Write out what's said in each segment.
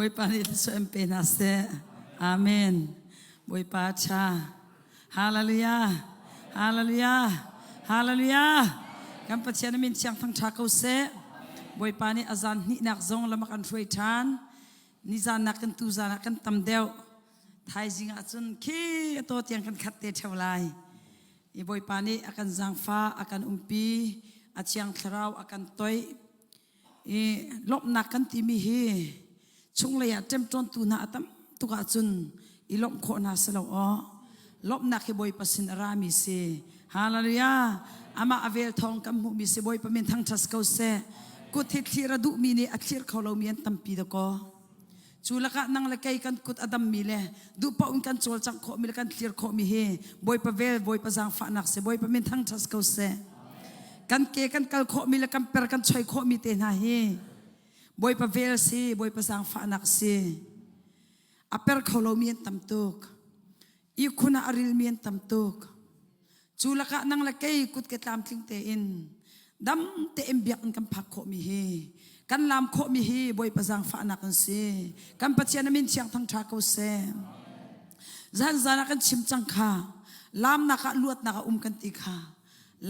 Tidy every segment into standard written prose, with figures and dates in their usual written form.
Boy panit so empenaste. Amen. Boy pacha. Hallelujah. Hallelujah. Hallelujah. Kan pathian min chiang thang thakau se. Boy pani azan ni nak zong lamakan throi than. Ni zan nakan tu zan nakan tamdeu. Thai jing achun ki to tiang kan khatte thaulai. I boy pani akan zangfa akan umpi achiang tharau akan toy. I lop nakan timi hi. Chung leya tem ton tu na atam tu ka chun ilom kho na selo o lop na ke boy pasin arami se hallelujah ama avel thong kam hu mi se boy pamin thang thas ko se kut hi thira du mi ni athir kholo mi an tampi do ko chulaka nang lakai kan kut adam mi le du pa un kan chol chang kho mi kan thir kho mi he boy pa vel boy pa jang fa nak se boy pamin thang thas ko se kan ke kan kal kho mi le kan per kan choi kho mi te na he boy pa vel si boy pa jang fa nak si aper kholo mien tamtuk I khuna aril mien tamtuk chulaka nang lakai kut ke tlam tling te in dam te embiak kan phak kho mi hi kan lam kho mi hi boy pa jang fa nak si kan pachian min chiang thang tha ko se zan zana kan chim chang kha lam na ka luat na ka kan ti kha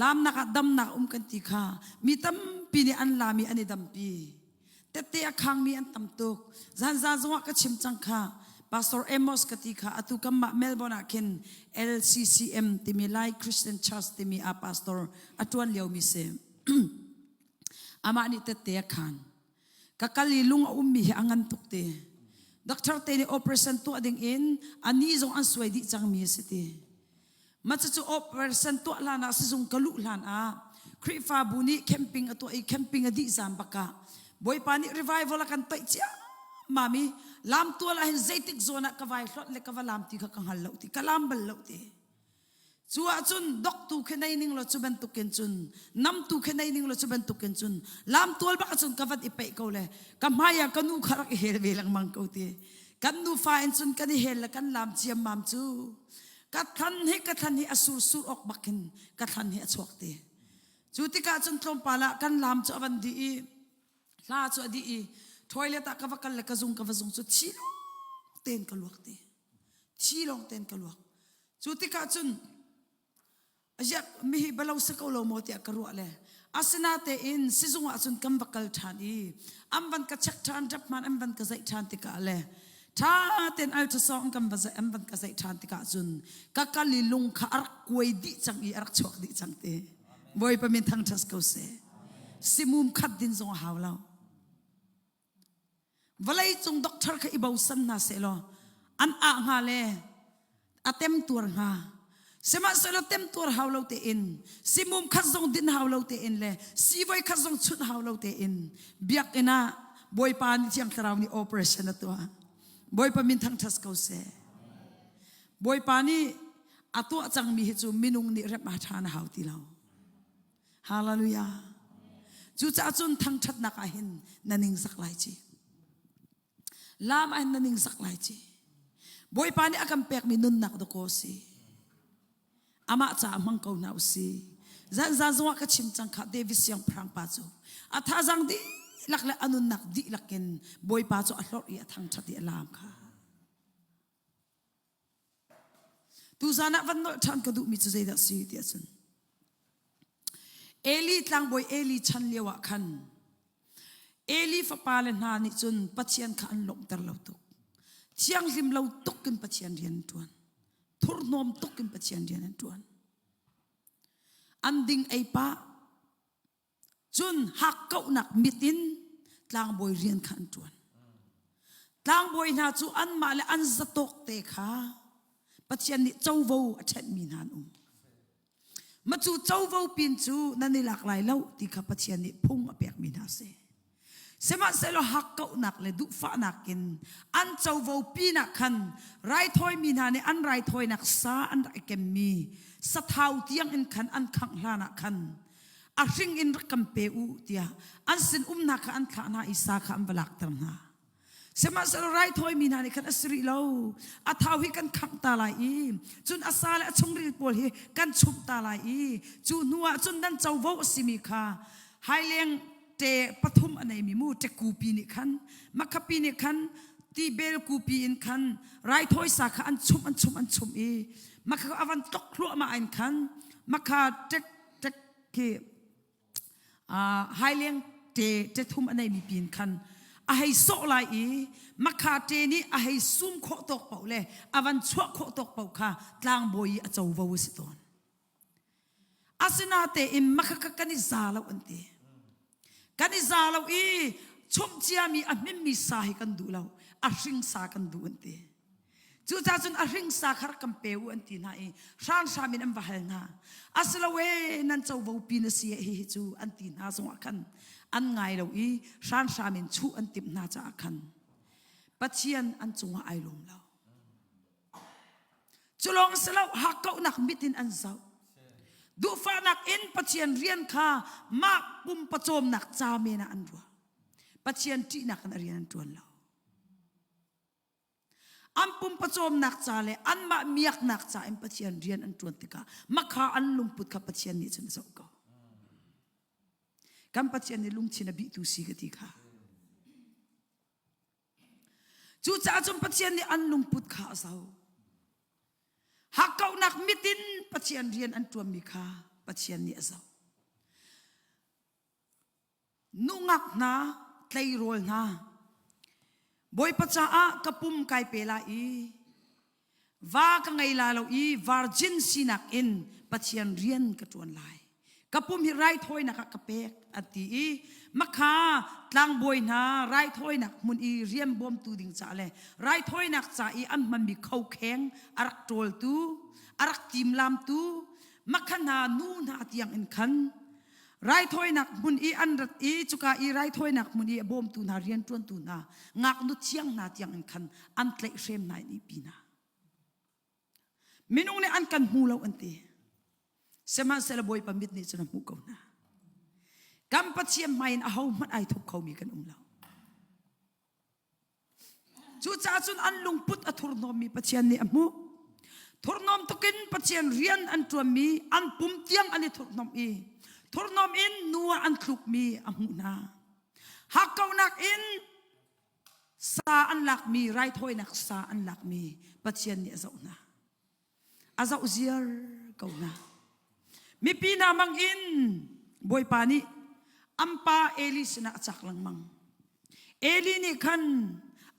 lam na ka dam na kan ti kha mi tam pi ni an lami ani dam pi te akhang mi an tamtuk zan zan zwa ka chim chang kha Pastor Amos katika atu kama Melbourne akin LCCM Timilai Christian Church timi a pastor atuan liaw mi se ama ni te khan kakalilung ummi angan tukte doctor te ni operation tu ading in ani zong an swai di chang mi siti machu operation tu la na sizung kalu lan a krifa buni camping atu ai camping adi zam baka boy pani revival akan tai chia mami lam tu la hin zaitik zona kawai hlot le kawalam ti kha kanghal lo ti kalam bal lo ti chua chun dok tu khenai ning lo chuban tu ken chun nam tu khenai ning lo chuban tu ken chun lam tol ba chun kavat ipai ko le kamaya kanu kharak hel velang mang ko ti kan nu fa en chun kan hel kan lam chiam mam chu ka than hi asur sur ok bakin ka than hi achok ti chu ti ka chun tlom pala kan lam chu avan di la chu di toilet ta kavakal le kazung kavazung chu chilong ten kaluak te chilong ten kaluak chu ti ka chun ajak mi balaw sa kaulo mo ti akaru le asna te in sizung achun kam vakal thani amban ka chak than jap man amban ka zai than ti ka le tha ten al cha song kam baza amban ka zai than ti ka chun ka kalilung kha ar koi di chang I arak chok di chang te boy pa min thang thas ko se simum khat din zong hawlaw Valai chung doctor ka ibaw san na selo an a nga le atem tur nga sema selo tem tur hawlo te in simum khazong din hawlo te in le siwai khazong chut hawlo te in biak ina boy pa ni chiang taraw ni operation na to boy pa min thang thas ko se boy pa ni atu achang mi hi chu minung ni rep ma thana haw ti law hallelujah chu cha chun thang that na ka hin naning saklai chi lam ay naning saklay chi boy pani akam pek mi nun nak do ko si ama cha amang ko na usi zan zan zwa ka chim chang kha Davis yang prang pa chu atha jang di lakla anun nak di lakin boy pa chu ahlor I athang thati alam kha tu zana van no than ka du mi chu da si ti achun Eli tlang boy Eli chan lewa khan Eli fa palen na ni chun pachian kha an lok tar lo tuk chiang lim lo tuk kin pachian rian tuan thur nom tuk kin pachian rian tuan anding ai pa chun hak kau nak mitin tlang boy rian khan tuan tlang boy na chu an ma le an zatok te kha pachian ni chauvo athat min han ma chu chauvo pin chu nani lak lai lo ti kha pachian ni phung apek min ha se sema selo hakko nak le du fa nakin an chawvo pi na khan rai thoi mi na ne an rai thoi nak sa an ra kem mi sa thau tiang in khan an khang hla na khan a hring in rakam pe u tia an sin na kha an thla na isa kha am balak tar na sema selo rai thoi mi na ne khan asri lo a thau hi kan khang ta lai I chun asala chungri pol hi kan chup ta lai I chu nuwa chun dan chawvo simi kha haileng te pathum anai mi mu te kupi ni khan makapi ni khan ตีเบลกูปีอินคันไรถ้อยสาขาอันชุมอีมาขาอวันตกครัวมาอินคันมาขาเจ็กที่ไฮเลียงเจทุ่มอันไหนมีปีนคันอาให้โซลายอีมาขาเจนี่อาให้ซุ่มโคตกเป่าเลยอวันชั่วโคตกเป่าค่ะกลางบอยอาจจะวาวสิตอนอาสนาเตอิมมาขากันนิซาลาวันเตกันนิซาลาอีชมเจียมีอันไม่มีสาให้กันดูเราอาริงสากันดูอันเตจูจ้าจนอาริงสาขรักกันเปวอันตีน่าเอช่างสามินอันบาลนาอาสลาเวนันเจ้าวาวปีนเสียเฮจูอันตีน่าสงคันอันไงเราอีช่างสามินชูอันติมน่าจะคันปัจเจียนอันจงไอลงเราจุลองสลาวหักเกาหนักมิดินอันเจ้าดูฟ้าหนักอินปัจเจียนเรียนข้ามากปุ่มประโจมหนักจาเมนะอันรัวปัจเจียนที่หนักอันเรียนอันตัวเราอันปุ่มประโจมหนักจ่าเลยอันมาเมียกหนักจ่าอันปัจเจียนเรียนอันตรวนติกามักขาอันลุงปุดกับปัจเจียนนี่จนเจ้าก็กันปัจเจียนนี่ลุงชินบิตุสีกติกาจู่จ้าจนปัจเจียนนี่อันลุงปุดขาเจ้าหากเขาหนักมิตินปัจเจียนเรียนอันตรวนมีขาปัจเจียนนี่เจ้านุ่งักนะไตรโรลนะบอยปัจจ้ากับปุ่มไก่เปล่าอีว่ากังไงลาเราอีวาร์จินสินักอินปัจเจียนเรียนกระจวนลายกับปุ่มฮิไรถ้อยนักกับเปกอันตีมักขาตั้งบอยนาไรถ้อยนักมุนอีเรียมบอมตูดิ่งจ่าเลยไรถ้อยนักจ่าอีอันมันมีเข้าแข็งอารักโจลตูอารักจิมลามตูมักขนานูนาเตียงอินคันไรถ้อยนักมุนอีอันรัดอีจุกาอีไรถ้อยนักมุนอีบอมตูนาเรียนจวนตูนางักนุเชียงนาเตียงอินคันอันเตะเชมนายนี่ปีนามินุงเนี่ยอันกันมูเราอันเตะเสมาเสลบอยปมิดนี่จนมูเกานากัมปัจเจียมไม่เอามันไอทุกเขามีกันเราจู่จ้าจนอันลุงพุทธทุรนอมมีปัจเจียนนี่มูทุรนอมตุกินปัจเจียนเรียนอันตัวมีอันปุ่มเตียงอันนี้ทุรนอมอีทุรนอมอินนัวอันคลุกมีอมูนาหากเกานักอินสาอันหลักมีไรถ้อยนักสาอันหลักมีปัจเจียนนี่เจ้านาอาเจ้าเจียร์เกานามีปีนามังอินบอยปานีอัมปาเอลิสนะจักลังมังเอลินี่ขัน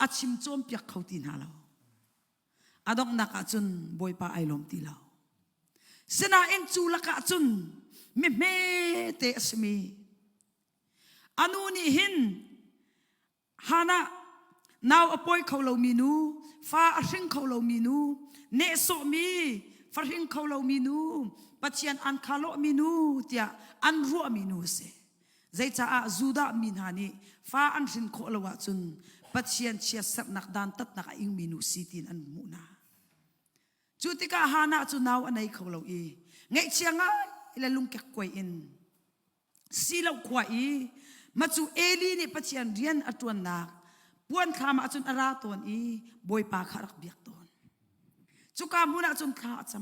อาชิมโจมเปียกเขาตีนาเราอดอกนักอาจุนบอยปาไอลมตีเราสนาเอ็นจูลักอาจุนเมเตสมีอนุนี่หินฮานะนาวอปอยเขาเรามีนูฟ้าริงเขาเรามีนูเนโซมีฟ้าริงเขาเรามีนูปัจเจียนอันคาโลมีนูเตียอันรัวมีนูเสใจจ้าจูดามินหานีฟ้าอันริงเขาเราว่าจุนปัจเจียนเชียสักนักดานตัดนักอิงมีนูสิตินอันมุนาจุติกาฮานะจุนาวอันไหนเขาเราอีไงเชียงไงและลุงแกกวยอินสีเหล่ากวยมาจูเอลีนี่ปัจเจียนเรียนอัตวนนักปวนขามาจุนอาราตวนอีบอยปาขารักเบียกตวนจุกามุนาจุนขาจ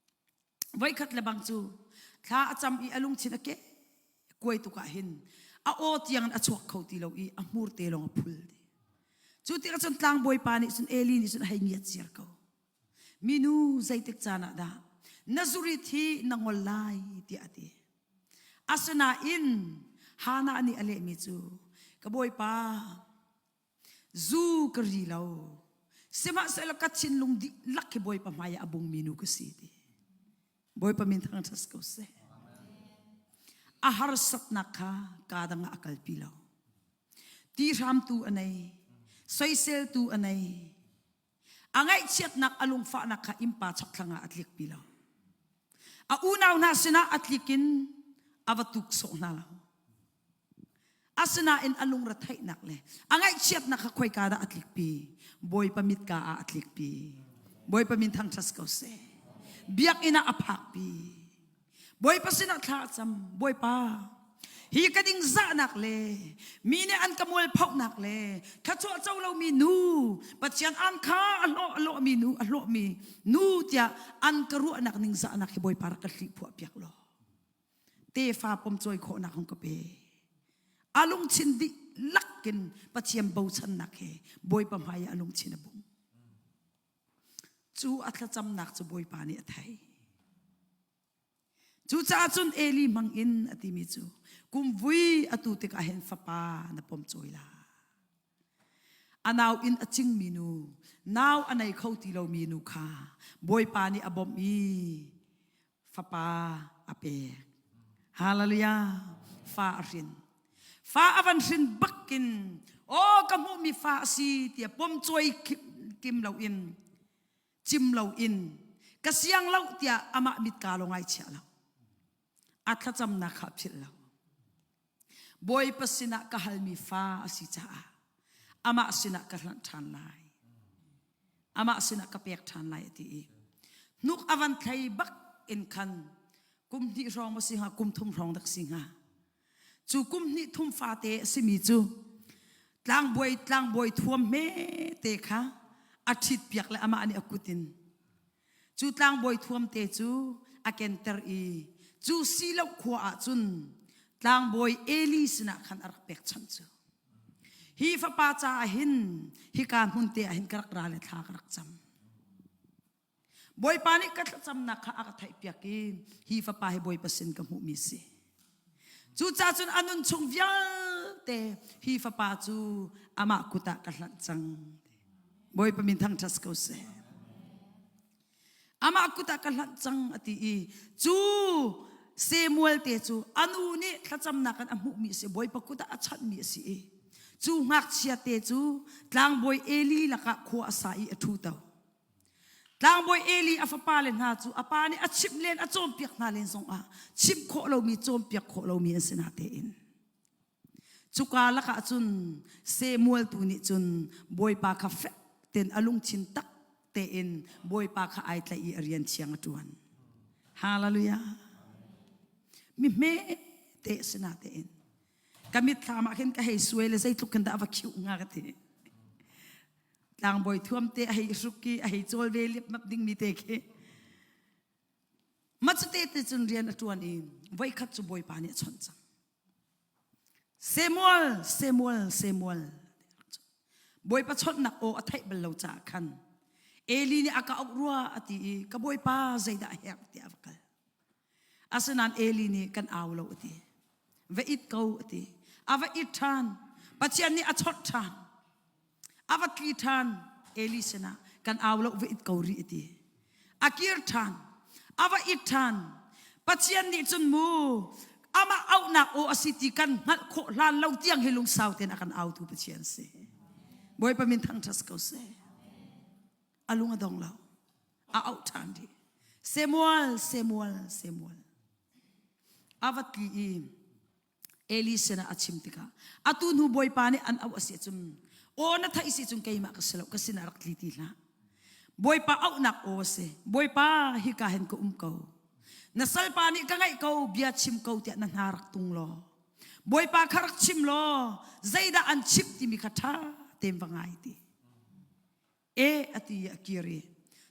ำไว้ขัดละบังจูขาจำอีอลุงชินเกะกวยตุกาหินอาโอตยังอาชวกเขาตีเราอีอามูร์เตลงพุลดีจุติกาจุนตางบอยปานี่จุนเอลีนี่จุนให้เงียดเสียเขามินูใจเต็กจานาดานาซุริธีนางอลายที่อดีอาสนาอินฮานานี่อเลมิจูกบอยปาจูกรีเราเสมาเสลกัดชินลุงดิลักขบอยปามายาบุงมินูกสีดีบอยปามินทังทัสกุเสอาหารสัตนักข้ากาดังอักลปีเราตีรามตูอันไหนสอยเซลตูอันไหนอังไงเช็ดนักอลุงฟ้านักข้าอิมปาชักลังอัตลิกปีเราอาอูนาวนาสนะอัตลิกินอวตุกโซนาเราอาสนะอินอลุงรัฐให้นักเลยอังไงเช็ดนักข้าคอยกาดาอัตลิกปีบอยปามิดกาอัตลิกปีบอยปามินทังทัสกุเสเบียกอินาอภักปีบอยปาสินักข้าจำบอยปาฮีกระดิ่งซานักเลยมีเนี่ยอันกมวลพกนักเลยข้าชัวเจ้าเรามีนูปัจจัยอันข้าอัลโลมีนูอัลโลมีนูเตียอันกระรัวนักนิ่งซานักบอยปารักลิผัวเปียกโลเตฟ้าปมจอยโคนักของกบเบอาลุงชินดิ ลักกินปะเชียมเบาชันนักเฮบอยปะมายอารมณ์ชินบุงจูอัตจำนักจูบอยปานีไทยจูจ้าจุนเอลีมังอินอติมิจูกุมวุยอตุติกาเห็นฟ้าปาณปมจอยลาอันเอาอินอจิงมินูนาวอันไหนเขาตีเรามีนูคาบอยปานีอบอมีฟ้าปาอเปฮาเลลูยาฟ้ารินฟ้าอวันรินบักกินโอ้กำมูมีฟ้าสีเตียปมจอยกิมเราอินจิมเราอินกษยังเราเตียอามามิดกาลงไอเชเราอัตจำนักขับชิลเราบอยปัสสินะกะฮัลมีฟ้าสิจ้าอามาสินะกะลันทานไลอามาสินะกะเปียกทานไลตีนุกอวันไทยบักอินคันกุมนี่รองมาสิฮะกุมทุ่มรองดักสิงฮะจูกุมนี่ทุ่มฟ้าเตะสิมีจูตลางบอยท่วมเมเตะค่ะอาทิตย์เปียกเลยอามาอันนี้อกุตินจูตลางบอยท่วมเตะจูอาเกนเตอร์อีจูสีเหลาขวาจุนตลางบอยเอลีสนะขันอารักเปียกชันจูฮีฟ้าป้าจ่าหินฮีการหุ่นเตะหินกระกราเลทากระกจำบอยปานิกัดจำนักข้าอาไทยเปียกีฮีฟ้าป้าให้บอยปัสสินกับหูมิสิจูจ่าจุนอนุนชงวิลเตฮีฟ้าป้าจูอามากุตะกัดจังบอยปมินทั้งทัสเขาเสอามากุตะกัดจังอติอีจูเซมวลเตจูอนุนี่ข้าจำนักกันอหูมิสิบอยปกุตะอัชันมิสิจูงักเชียเตจูตลางบอยเอลีละกะขวาสายอทูเตาตลางบอยเอลีอาฟปาเลนหาจูอาปานี่อชิมเลนอโจมเปียกนาเลนทรงชิมโคเรามีโจมเปียกโคเรามีอันสนาเตอินจุกาละกะจุนเซมวลตูนิจุนบอยปาคาเฟเต็นอลุงชินตักเตอินบอยปาคาไอตะอีเรียนเชียงจวนฮาเลลูยามิเมเตสนาเตอินkami tama ken ka hei suele sai tu kan da va kiu nga ka te lang boy thuam te hei suki hei chol ve lip map ding mi te ke machute te chun rian atuan in vai khat chu boy pa ni chon chang semol boy pa chot nak o athai bal lo cha khan eli ni aka ok ruwa ati ka boy pa zaida hek ti avkal asanan eli ni kan aw lo ati ve it ko ati ava itan pachian ni achot tan ava kitan elisena kan awlo ve it kauri iti akir tan ava itan pachian ni chun mu ama au na o asiti kan ngal kho lan lo tiang hilung sauten akan au tu pachian se boy pamin thang thas ko se alunga dong lo a au tan di semol ava ki elisena achimtika atun hu boy pani an aw ase chum ona tha isi chung keima kasalo kasina rakliti la boy pa au nak o se boy pa hi ka hen ko ko nasal pani ka ngai ko bia chim ko ti nan harak tung lo boy pa kharak chim lo zaida an chip ti mi khatha tem wangai ti e ati akiri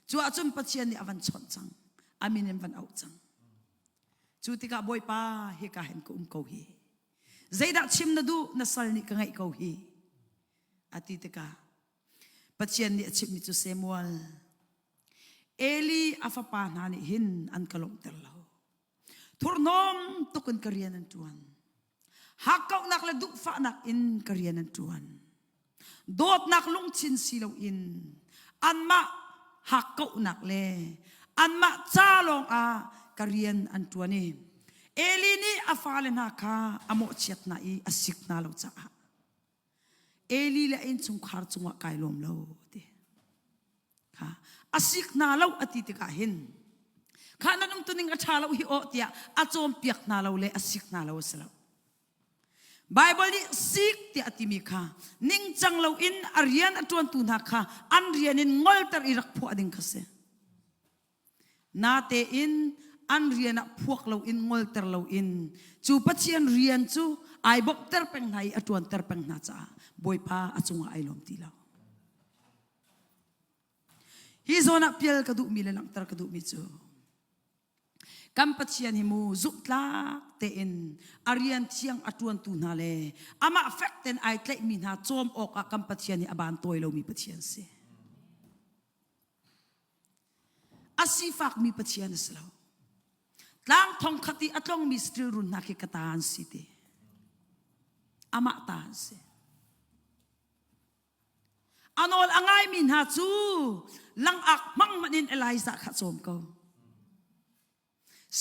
chu achum pachian ni avan chon chang aminem van au chang chu tika boy pa hi ka hen ko hi zaida chim na du na sal ni ka ngai ko hi ati tika pachian ni achim ni chu semual eli afapa na ni hin an kalong terlo thurnom tukun karian an tuan hakau nak la du fa nak in karian an tuan dot nak lung chin silo in anma hakau nak le anma chalong a karian an tuani eli ni afalen ha kha amo chet na I asik na lo cha eli la in chung khar chunga kai lom lo te ha asik na lo ati te ka hin khana num tuning a tha lo hi o tia a chom piak na lo le asik na lo selo bible ni sik ti ati mi kha ning chang lo in arian atun tu na kha an rian in ngol tar irak phu ading khase na te in an rian a phuak lo in ngol ter lo in chu pachian rian chu ai bok ter peng nai atuan ter peng na cha boy pa achunga ai lom ti lo hi zona pial ka du mi le lang tar ka du mi chu กัมพูชีนิมูจุดลักเตอินอารียนเชียงอัตวนตุนาเลอามาเฟกเตนไอเตลมินหาโจมออกกัมพูชีนิอบานตัวเรามีปัจเจียนเสอาศิฟักมีปัจเจียนสลาวล้างทองคติอัตลงมีสตรีรุนนักกตานสิเตอามาตานเสอันอลอ่างไงมินหาจูลังอักมังมันินเอไลซ์ขัดสมเขา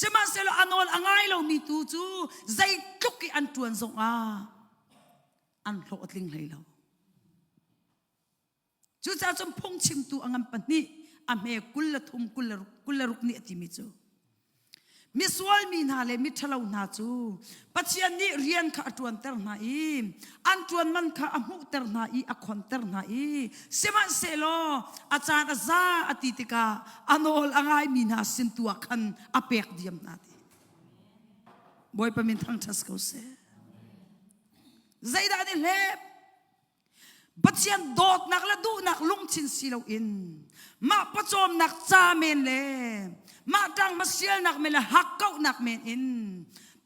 สมัยเสลอันอลอ่างไงเรามีตูจูใจทุกข์อันตวนทรงอันโลดลิงเลยเราจูจะจมพงชิมตูอังอันปนีอเมกุลละทุมกุลละรุกนี่ติมิจูมิสวอลมีนาเลมิทลาวนาจูปัจจัยนี้เรียนข้าตวนเตอร์นาอีอันตวนมันข้าอมุเตอร์นาอีอคอนเตอร์นาอีเสมันเซโลอาจารย์อาซาอติติกาอันอลอ่างไงมีนาสินตัวขันอเปกเดียมนาทีบอยปมินทั้งทัสเขาเสใจดานิเลบปัจจัยโดดนักละดูนักลุงชินสิลาอินมาประจอมนักจาเมนเลมาดังมาเสียนักเมลหักเก้านักเมนอิน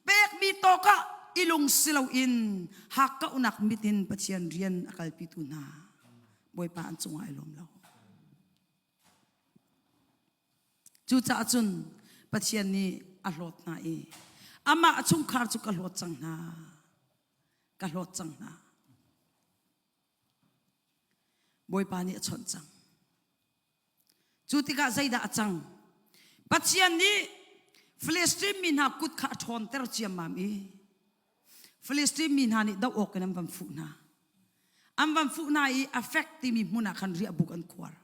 เป็กมีโตกะอิลุงสิลาอินหักเก้านักมิตินปัจจัยเรียนอากาศพิทุนาบอยปานจงไอลมเราจูจ่าจุนปัจจัยนี้อรรถนาเออามาจุงคาร์จุกอรรถจังนากอรรถจังนาบอยปานี่ชนจังจูติกาใจด่าจังปัจจัยนี้ฟิลิสตีนมินหากุดขาทอนเตอร์เจียมมามีฟิลิสตีนมินหานี่ดาวออกกันอันบันฟุนาอันบันฟุนาอีเอฟเฟกติมีมุนักขันเรียบุกันควาร์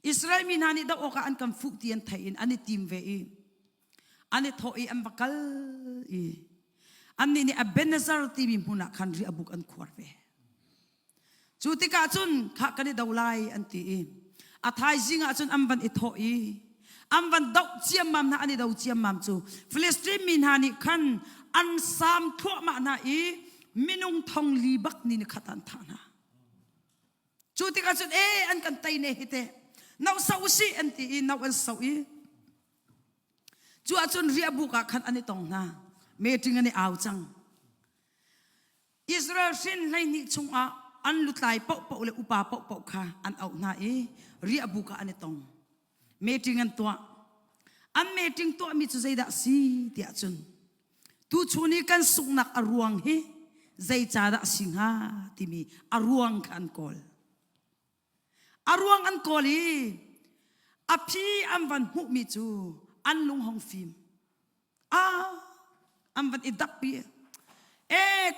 อิสราเอลมินหานี่ดาวออกกันกันฟุตีอันไทยอินอันนี้ทีมเวอีอันนี้ทอยอันบักลอีอันนี้นี่อับเบนเนซาร์ติมีมุนักขันเรียบุกันควาร์เวจูติกาจุนข้ากันนี่ดาวไลอันตีอาทายจิงอาจุนอันบันอิทอยอันวันดาวเจียมมัมนะอันนี้ดาวเจียมมัมจูฟิลิสตีนมินหานี่ขันอันสามทั่วมาหน้าอีมินุงทองลีบักนี่นขัดอันทานะจูติกาจุนอันกันไตเนหิเตนาวสาวซีอันตีนาวอันสาวอีจูอาจุนเรียบุกขันอันนี้ตองนะเมติงอันนี้เอาจังอิสราเอลสินไลนี่ชงอันลุตไลเปาเปาเลยอุปาเปาเปาค่ะอันเอาหน้าเรียบุกอันนี้ตองเมติงอันตัวอันเมติงตัวมีจุดใจดักสีเดียจุนตูชูนี่กันสุนักอรวงเฮใจจ่าดักสิงหาที่มีอรวงกันกอลอรวงอันกอลีอภิอันวันหุมีจูอันลุงหงฟิมอันวันอิดับปี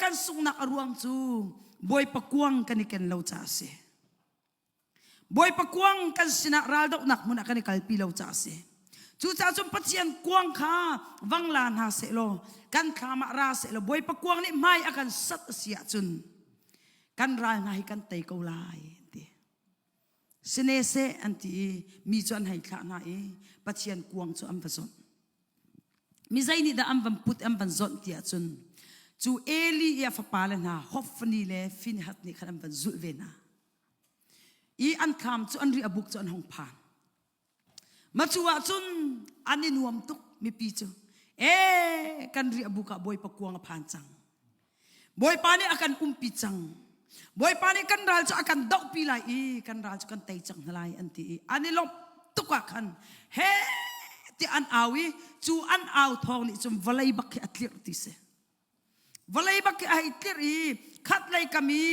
กันสุนักอรวงจูบอยปะกวงกันนี่กันเล่าจ่าเสบอยปะกวงกันสินะราดอกนักมุนักกันนี่กันปีเล่าจ่าเสจูจ่าจุนปัจจัยกวงข้าวังลานหาเสโลกันขามาราเสโลบอยปะกวงนี่ไม่อากันสัตเสียจุนกันรายงานกันเตยเกาลายเสเนเซอันที่มีจวนให้ข้าหน้าปัจจัยกวงจูอันบันซอนมีใจนี่ดาอันบันพุทธอันบันซอนที่จุนจูเอลียาฟปาเลนะฮอฟนี่เลฟินฮัตนี่ขันบันจุเวนะอันคำจูอันรีอบุกจูอันหงพานมาจูว่าจุนอันนี้นวมตุกมีปีจูกันรีอบุกะบอยปะกวงพานจังบอยปานี่akan umpiจังบอยปานี่กันรัลจูakanดอกปีไลกันรัลจูกันเตยจังนลายอันที่อันนี้ลบตุกขันที่อันอาวีจูอันอาวทองนี่จุมวลัยบักอัตลิรติเสวลัยบักอัตลิรขัดไลกามี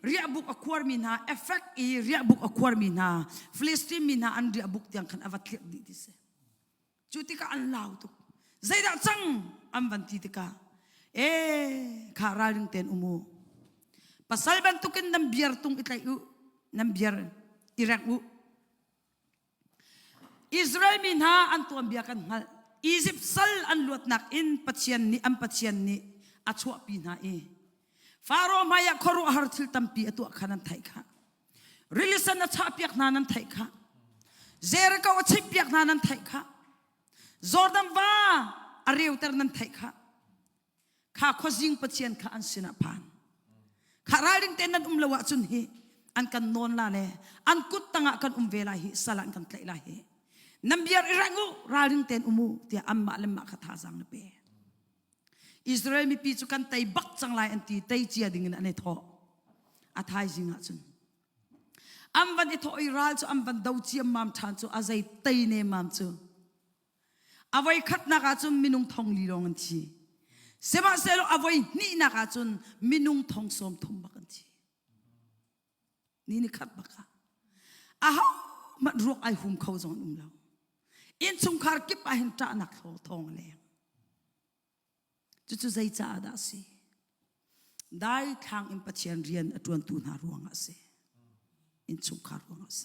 เรียบุกอควาร์มินาเอฟเฟกต์เรียบุกอควาร์มินาฟิลิสตีนมินาอันเรียบุกยังขันอวัตลิรดิเสจุติกาอันลาวตุใจดักจังอันวันที่ติกาขาราลิงเตนอุโมpasal bantukin ng biyar tung itayu ng biyar Iraq u Israel minha an tuam biyakan ngal Egypt sal an luat nak in patsyan ni atwa pinha Faro maya koru hartil tampi atu akanan taika rilisan na chapiak nanan taika Jericho chipiak nanan taika Jordan va ariuter nan taika ka khozing patsyan ka an sinapan Karaling tenan umlawa chun hi an kan non la le an kut tanga kan umvela hi salan kan tlai la hi น้ำเบียร์อิรังูราลิงเต็นอุมูที่อัมมาเลมมาขัดหาสังนเปอิสราเอลมีปีจุกันไตบักจังไรอันตีไตเจียดิ่งอันนี้ท้ออาทายจิงอ่ะจุนอัมวันนี้ท้ออิรัลจูอัมวันดาวเจียมมามทันจูอาศัยไตเนมามจูเอาไว้ขัดนักจุนมินุงทองลีลองอันทีเสมาเซโลเอาไว้นี่นักจุนมินุงทองสมทมบักอันทีนี่ขัดบักอาฮะมันรวกไอหุ่มเขาจงเราอินสุงคาร์กิบไอหินตานักทองแรงจู่ๆใจจ่าดาสิได้ทางอิมพัชยันเรียนอดวนตูนหารวงอาเซอินสุงคารวงอาเซ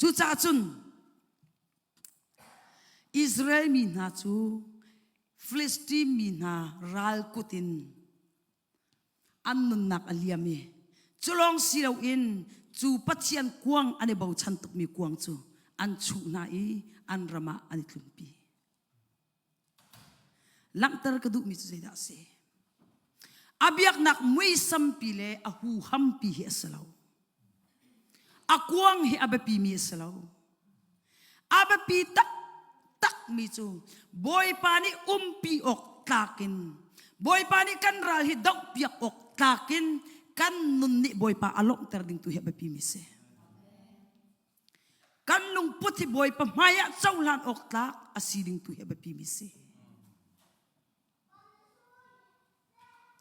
จู่ๆจุนอิสราเอลมีนาจูฟิลิสตีนมีนารัลกุตินอันนุนนักอเลียมีจุลองสิเราอินจูปัจจัยกวางอันนี้บ่าวชันตุกมีกวางจูอันชูนาอีอันรามาอันนี้ลุมปีหลังตระกดูมีจุดใดสิอาบิยักนักมวยสัมปีเลอาหูฮัมปีเฮสลาวอากวางเฮอาบปีมีเสลาวอาบปีตักมีจูบอยปานีปีอกตากินบอยปานีกันราฮิดอกเปียกอกตากินกันนุนนี่บอยปาอารมณ์ตระดิ่งตุเฮอาบปีมีเสกันลุงพุทธิบอยปามายะเจ้าลานอกตากอาศิดิ่งตุเฮอาบปีมีเส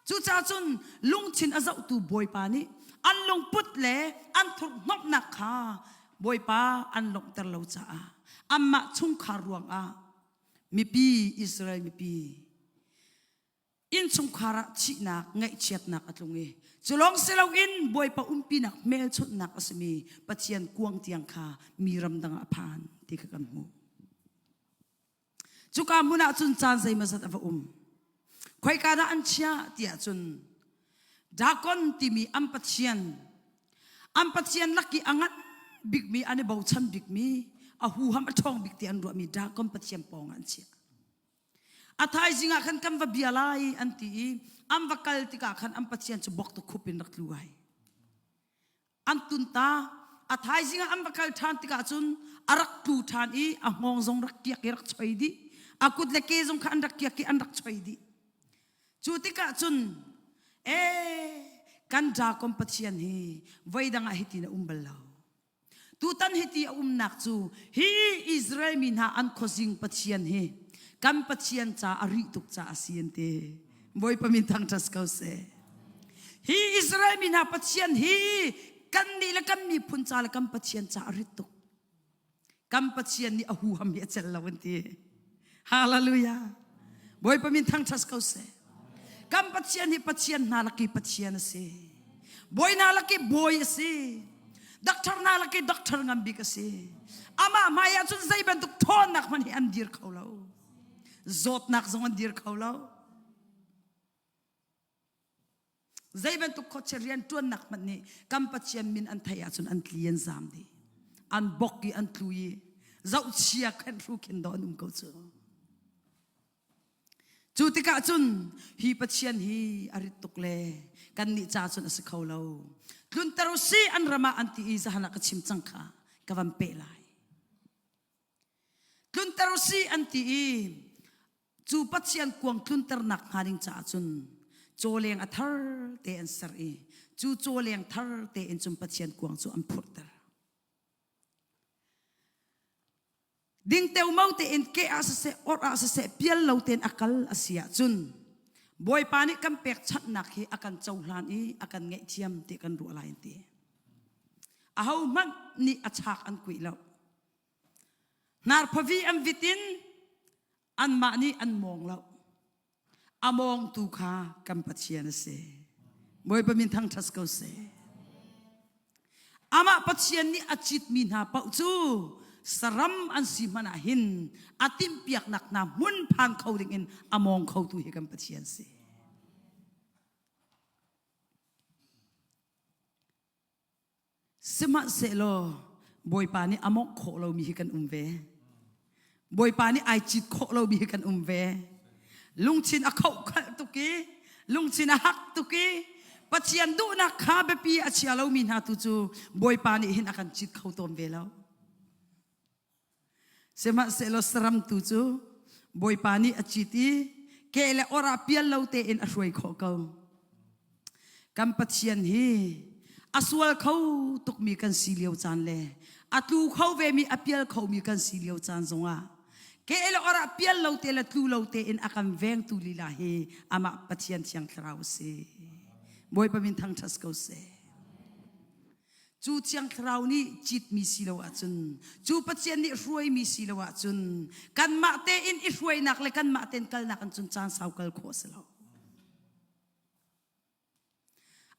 จู่จ้าจุนลุงชินอาเจ้าตูบอยปานี่อันลุงพุทธเล่อันทุกนกนักขาบอยปาอันลงตะลาวจ้าอัมมาชุ่งขารวงมีปีอิสราเอลมีปีอินชุ่งขาระชินักไงเชียดนักอัตลงจุลองเซลาอินบอยปาปีนักเมลชุดนักอสมีปัจเจียนกวงเตียงขามีรำดังอภานที่กันมูจุกามุนาจุนจานใจมาสัตว์คอยการอันเชียที่อาจุนดากอนที่มีอัมปัจเจียนลักกี้อังัดบิ๊กมีอันนี้บ่าวชันบิ๊กมีอาหูฮัมทองบิ๊กที่อันรัวมีดากอนปัจเจียนปองอันเชียอาทายจิงอาขันคำว่าเบียร์ไลอันที่อัมวักลติกาขันอัมปัจเจียนจะบอกตุคุปินรักลุยอันตุนตาอาทายจิงอาอัมวักลทานติกาจุนอารักตูทานอีอามองซงรักเกียกรักช่วยดีอากุดเล็กซงขันรักเกียกอันรักช่วยดีจูติกาจุนกันดากอมปัจเจียนเฮไว้ดังอาฮิตินะบลลาวตูตันฮิตินักจูฮีอิสราเอลมินหาอันโคซิงปัจเจียนเฮกันปัจเจียนจ้าอริตุกจ้าอาเซียนเตไว้ปมินทังทัสเขาเซฮีอิสราเอลมินหาปัจเจียนฮีกันนี่ละกันมีพุนจ้าละกันปัจเจียนจ้าอริตุกกันปัจเจียนนี่อาหูฮัมเยเจลลาวันเตฮาเลลูยาไว้ปมินทังทัสเขาเซกันปัจเจียนนี่ปัจเจียนนาลกีปัจเจียนเสบอยนาลกีบอยเสด็อกเตอร์นาลกีด็อกเตอร์งามบิกเสอามาไม่อยากจะใจเป็นตุกทอนนักมันอันดีร์เขาแล้วจดนักจงอันดีร์เขาแล้วใจเป็นตุกขดเชียนตัวนักมันนี่กันปัจเจียนมินอันไทยจนอันเลียนจามดีอันบกีอันทุยเจ้าเชียกันรู้กันดอนุ่มเขาเจอจูติกาจุนฮีปัจเจียนฮีอริตุกเลกันนิจาจุนอสเขาเราลุนตรุสีอันรามาอันตีอิสหานักชิมจังค่ะกวันเปลัยลุนตรุสีอันตีจูปัจเจียนกวงลุนตรนักหาดิงจาจุนโจเลียงอัทร์เตอันสรีจูโจเลียงทร์เตอันจุนปัจเจียนกวงจูอันพุทธดิ้งเตวเมาเตอินเกอาเสออาเสเปียลเราเตนอักลอาเซียจุนบอยปานิกัมเปกชัดนักเฮอากันเจ้าหลานอีอากันเงยเทียมเตกันรัวลายเตอาหูมันนี่อาชักอันกุยแล้วนาร์พวีอันวิตินอันมานี่อันมองแล้วอามองตูขากัมปัจเจียนเสบอยปามินทั้งทัสเกาเสอามาปัจเจียนนี่อาจิตมินหาเป้าจูสรัมอันสิมันหินอาติมเปียกหนักหนามุนพังเขาดิ่งอินอมองเขาตุยกันปัจเจียนเสสมัครเสโลบอยปานี่อมองโคเรามีกันเวบอยปานี่ไอจิตโคเรามีกันเวลุงชินอเขาตุกีลุงชินหักตุกีปัจเจียนดูนักข้าเบปีอาเชียเรามีนาตุจูบอยปานี่เห็นอาการจิตเขาตนเวแล้ว sema selo seram tu chu boy pani achiti kele ora pial lote in aswai kho ko kam pathian hi aswal kho tuk mi kan silio chan le atu kho ve mi apial kho mi kan silio chan zonga kele ora pial lote la tu lote in akam veng tu lila hi ama pathian chiang thrau se boy pamin thang thas ko se chu chiang thrau ni chit mi silawa chun chu pathian ni ruai mi silawa chun kan ma te in i ruai nak le kan ma ten kal nak chun chan sau kal kho selo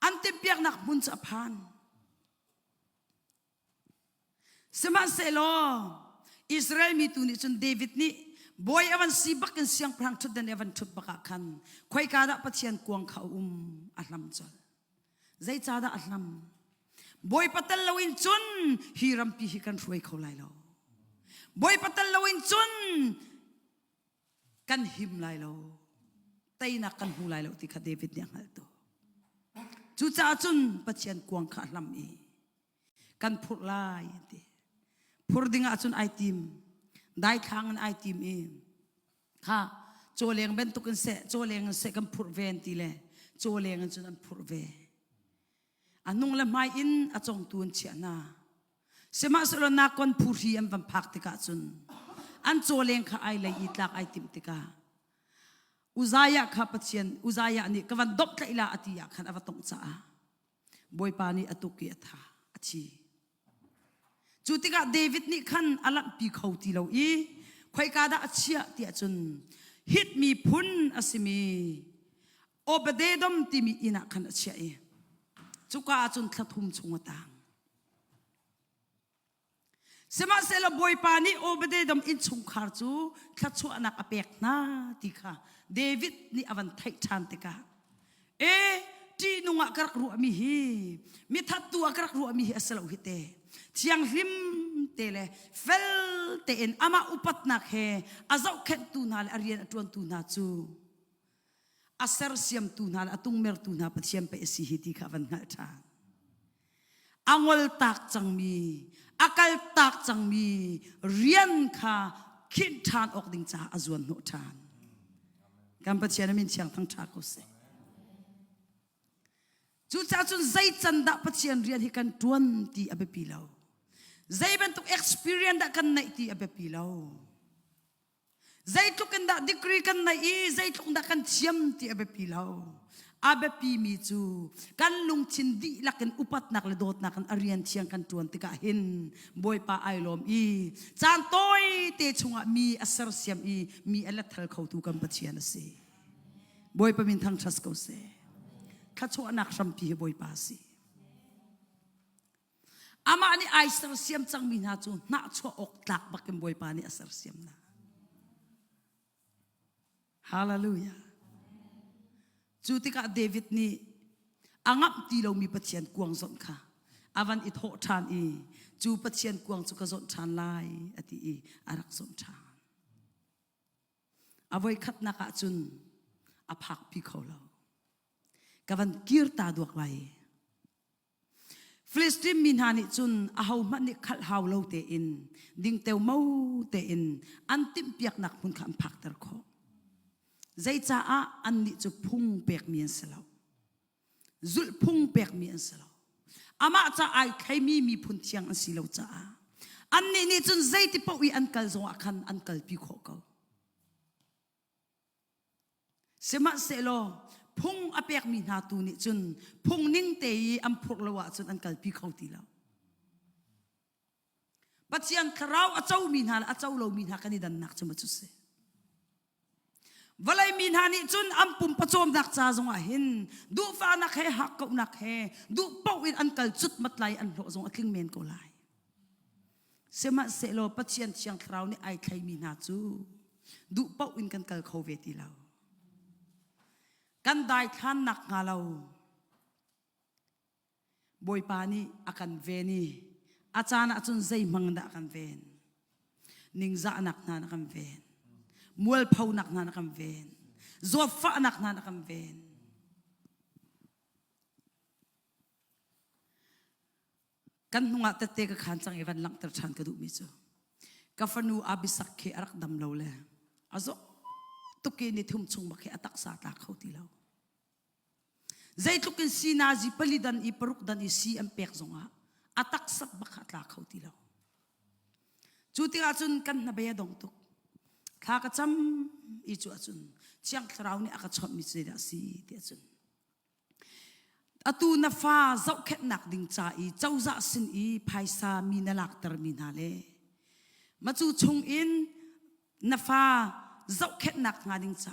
an tem piak nak mun cha phan sema selo Israel mi tu ni chun David ni boy awan sibak kan siang prang thut dan evan thut baka khan khoi ka da pathian kuang kha ahlam chol zai cha da ahlam boy patal lawin chun hiram pi hi kan ruai kho lai lo boy patal lawin chun kan him lai lo taina kan hu lai lo ti kha David ni angal to chu cha chun pathian kuang kha lam e kan phur lai ti phur dinga chun ai tim dai khang an ai tim e kha choleng ben tu kan se choleng se kan phur ven ti le choleng chun an phur ve anung la mai in achong tun chiana sema solo na kon phuri am pam phak tika chun an choleng kha ai lai itlak ai tim tika uzaya kha pathian uzaya ni kawan dop ka ila atia khan awatong cha boy pani atuki atha achi chutika David ni khan alam pi khauti lo i khoi ka da achia ti chun hit mi phun asimi obededom timi ina khan achia e chuka chun thlathum chunga tang sema selo boy pani obededom in chung khar chu thlachu anak apek na ti kha David ni avan thai chan tika e ti nunga karak ru mi hi mi thattu akarak ru mi hi asalo hite chiang him tele fel te en ama upat nak he azau khet tu nal arian atun tu na chu asar siam tu nal atung mer tu na pathiam pe si hiti kha van ngal tha angol tak changmi akal tak changmi rian kha khin than ok ding cha azwan no than kam pathian min chiang thang tha ko se chu cha chun zai chanda pathian rian hi kan 20 abe pilau zai ban to experience da kan nai ti abe pilau zai to kan da degree kan nai i zai to da kan chiam ti abe pilau abe pi mi chu kan lung chin di lakin upat nak le dot nak kan arian chiang kan 20 ka hin boy pa ai lom i chan toy te chunga mi asar siam i mi ala thal khau tu kan pathian se boy pa min thang thas ko se khacho anak rampi boy pa si ama ni ai sar siam chang min ha chu na cho ok tlak bakem boy pa ni asar siam na hallelujah chutika David ni angap ti lo mi pathian kuang zon kha avan it ho than i chu pathian kuang chu ka zon than lai ati i arak zon than avoi khat na ka chun aphak pi kholo kavan kir ta duak lai Filistin min hani chun ahau man ni khal hau lo te in ding teu mau te in antim piak nak mun kham phak tar kho zai cha a an ni chu phung pek mian selo zul phung pek mian selo ama cha ai khai mi phun chiang an silo cha an ni chun zai ti pau i an kal zo akhan an kal pi kho ko sema selo phung apek mi na tu ni chun phung ning te am phuk lawa chun an kal pi khau ti lo pachian kharau achau mi na achau lo mi na kani dan nak chuma chu se valai min hani chun am pum pachom nak cha zonga hin du fa nak he hak ko nak he du pau in an kal chut matlai an lo zong atling men ko lai sema selo pachian chiang khrau ni ai khai mi na chu du pau in kan kal khau ve ti lo kan dai khan nak ngalo boy pani akan veni achana chun zai mangda kan ven ningza nak na kan ven mual phau nak na kan ven zofa nak na kan ven kan hunga te ka khan chang evan lang tar chan ka du mi chu kafanu abisak ke arak dam lo le azo tuki ni thum chung ba ke atak sa ta khauti lo zai tukin si nazi palidan I paruk dan I si am pek zonga atak sat ba kha ta khauti lo chuti ga chun kan na baya dong tuk kha ka cham I chu achun chiang thrau ni aka chom mi che da si ti achun atu na fa zau khet nak ding cha I chau za sin I phaisa mi na lak tar mi na le ma chu chung in na fa zau khet nak nga ding cha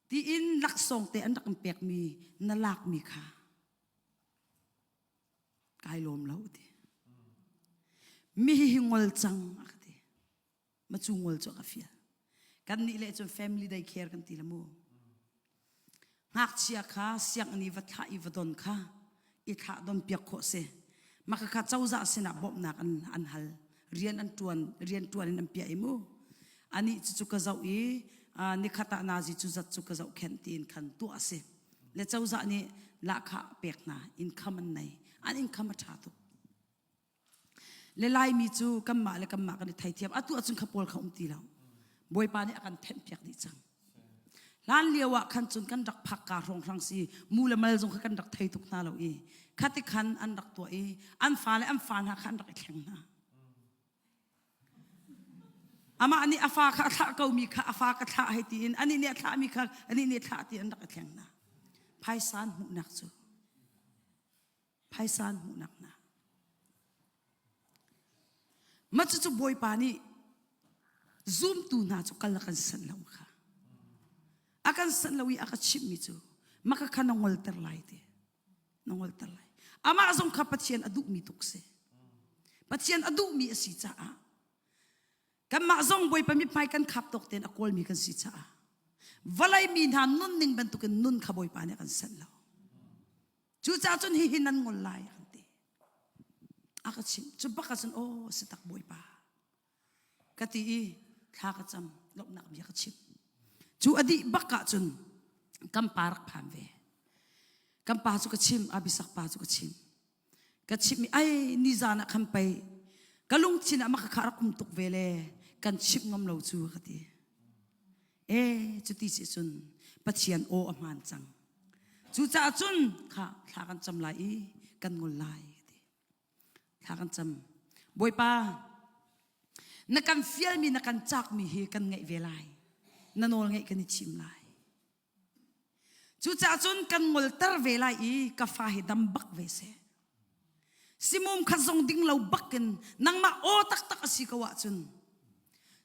ti in lak song te an rak pek mi na lak mi kha kai lom lo ti mi hingol chang akati ma chu ngol cho ka fia kan ni le chon family dai care kan ti lamu ngak chia kha siang ni va tha I vadon kha I tha don piak kho se maka kha chauza se na bop nak an hal rian tuan in pia imu ani chu ka zau I ni khata na ji chu zat chu ka zau khen tin khan tu ase le chauza ni la kha pek na in khaman nai an in khama tha tu le lai mi chu kamma le kamma kan thai thiam atu achun khapol kha ti law boy pa ni akan them piak ni chang lan lewa khan chun kan rak phak ka rong rang si mula mal jong kan rak thai tuk na lo I khati khan an rak to I an fa le am fa na khan rak thleng na ama ani afa kha tha ko mi kha afa ka tha hai tin ani ne tha mi kha ani ne tha ti an rak thleng na phaisan mu nak chu phaisan mu nak na ma chu boy pa ni zoom tu na chu kal kan san lo kha akan san lawi aka chip mi chu maka kana ngol ter lai te nongol ter lai ama azong kha pathian adu mi tukse pathian adu mi asi cha a kan ma zong boy pa mi pai kan khap tok ten akol mi kan si cha a valai mi na nun ning ban tu kan nun kha boy pa ne kan san lo chu cha chun hi hinan ngol lai kan te aka chim chu ba ka chun oh sitak boy pa kati I kha ka cham lop nak bi ka chim chu adi baka chun kam parak pham ve kam pa chu ka chim abisak pa chu ka chim mi ai ni zana kham pai kalung china ma khara kum tuk vele kan chip ngam lo chu khati chu ti chi chun pathian o aman chang chu cha chun kha kan cham lai kan ngol lai ti kha kan cham boy pa na kan fiel mi na kan chak mi hi kan ngai velai nanol ngai kan chim lai chu cha chun kan ngol tar velai ka fa hi dam bak ve se simum khazong ding lo bakin nang ma o tak tak asi ka wa chun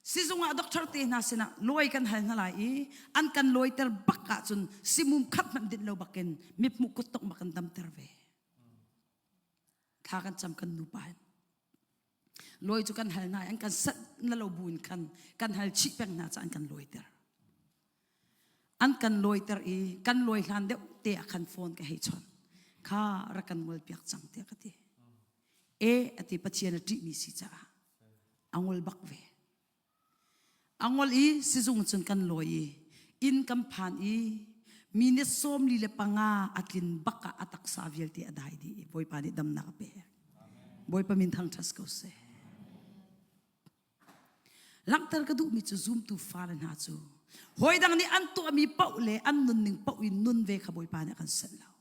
si zunga doctor te na sina loi kan hal na lai an kan loi ter bakka chun simum khat man din lo bakin mip mu kutok makan dam ter ve tha kan cham kan nu pan loi chu kan hal na an kan sat na lo bun kan hal chi peng na cha an kan loi ter an kan loi ter kan loi han de te kan phone ka hei chon kha ra kan mol piak chang te ka ti ati pathian ti mi si cha angol bak ve angol si zung chun kan loi in kam phan mine som li le panga atlin baka atak sa vial ti adai di boy pa ni dam na ka pe boy pa min thang thas ko se langtar ka du mi chu zoom tu far na chu hoi dang ni an tu mi pau le an nun ning pau in nun ve kha boy pa ni kan san lao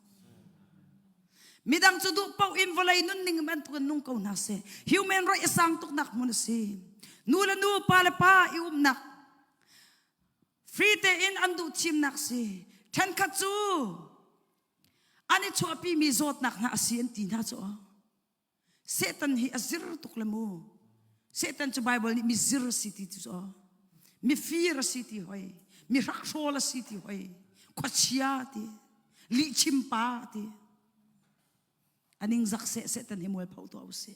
midang chu du pau in volai nun ning man tu nung ko na se human right sang tuk nak mun se nu la nu pa le pa I nak free te in an du chim nak se than kha chu ani chu api mi zot nak na asian ti na chu Satan hi azir tuk lamu Satan chu Bible ni mi zir city chu mi fear city hoi mi rakshola city hoi khachia ti li chimpa ti aning zak se Satan hi mol phau to au se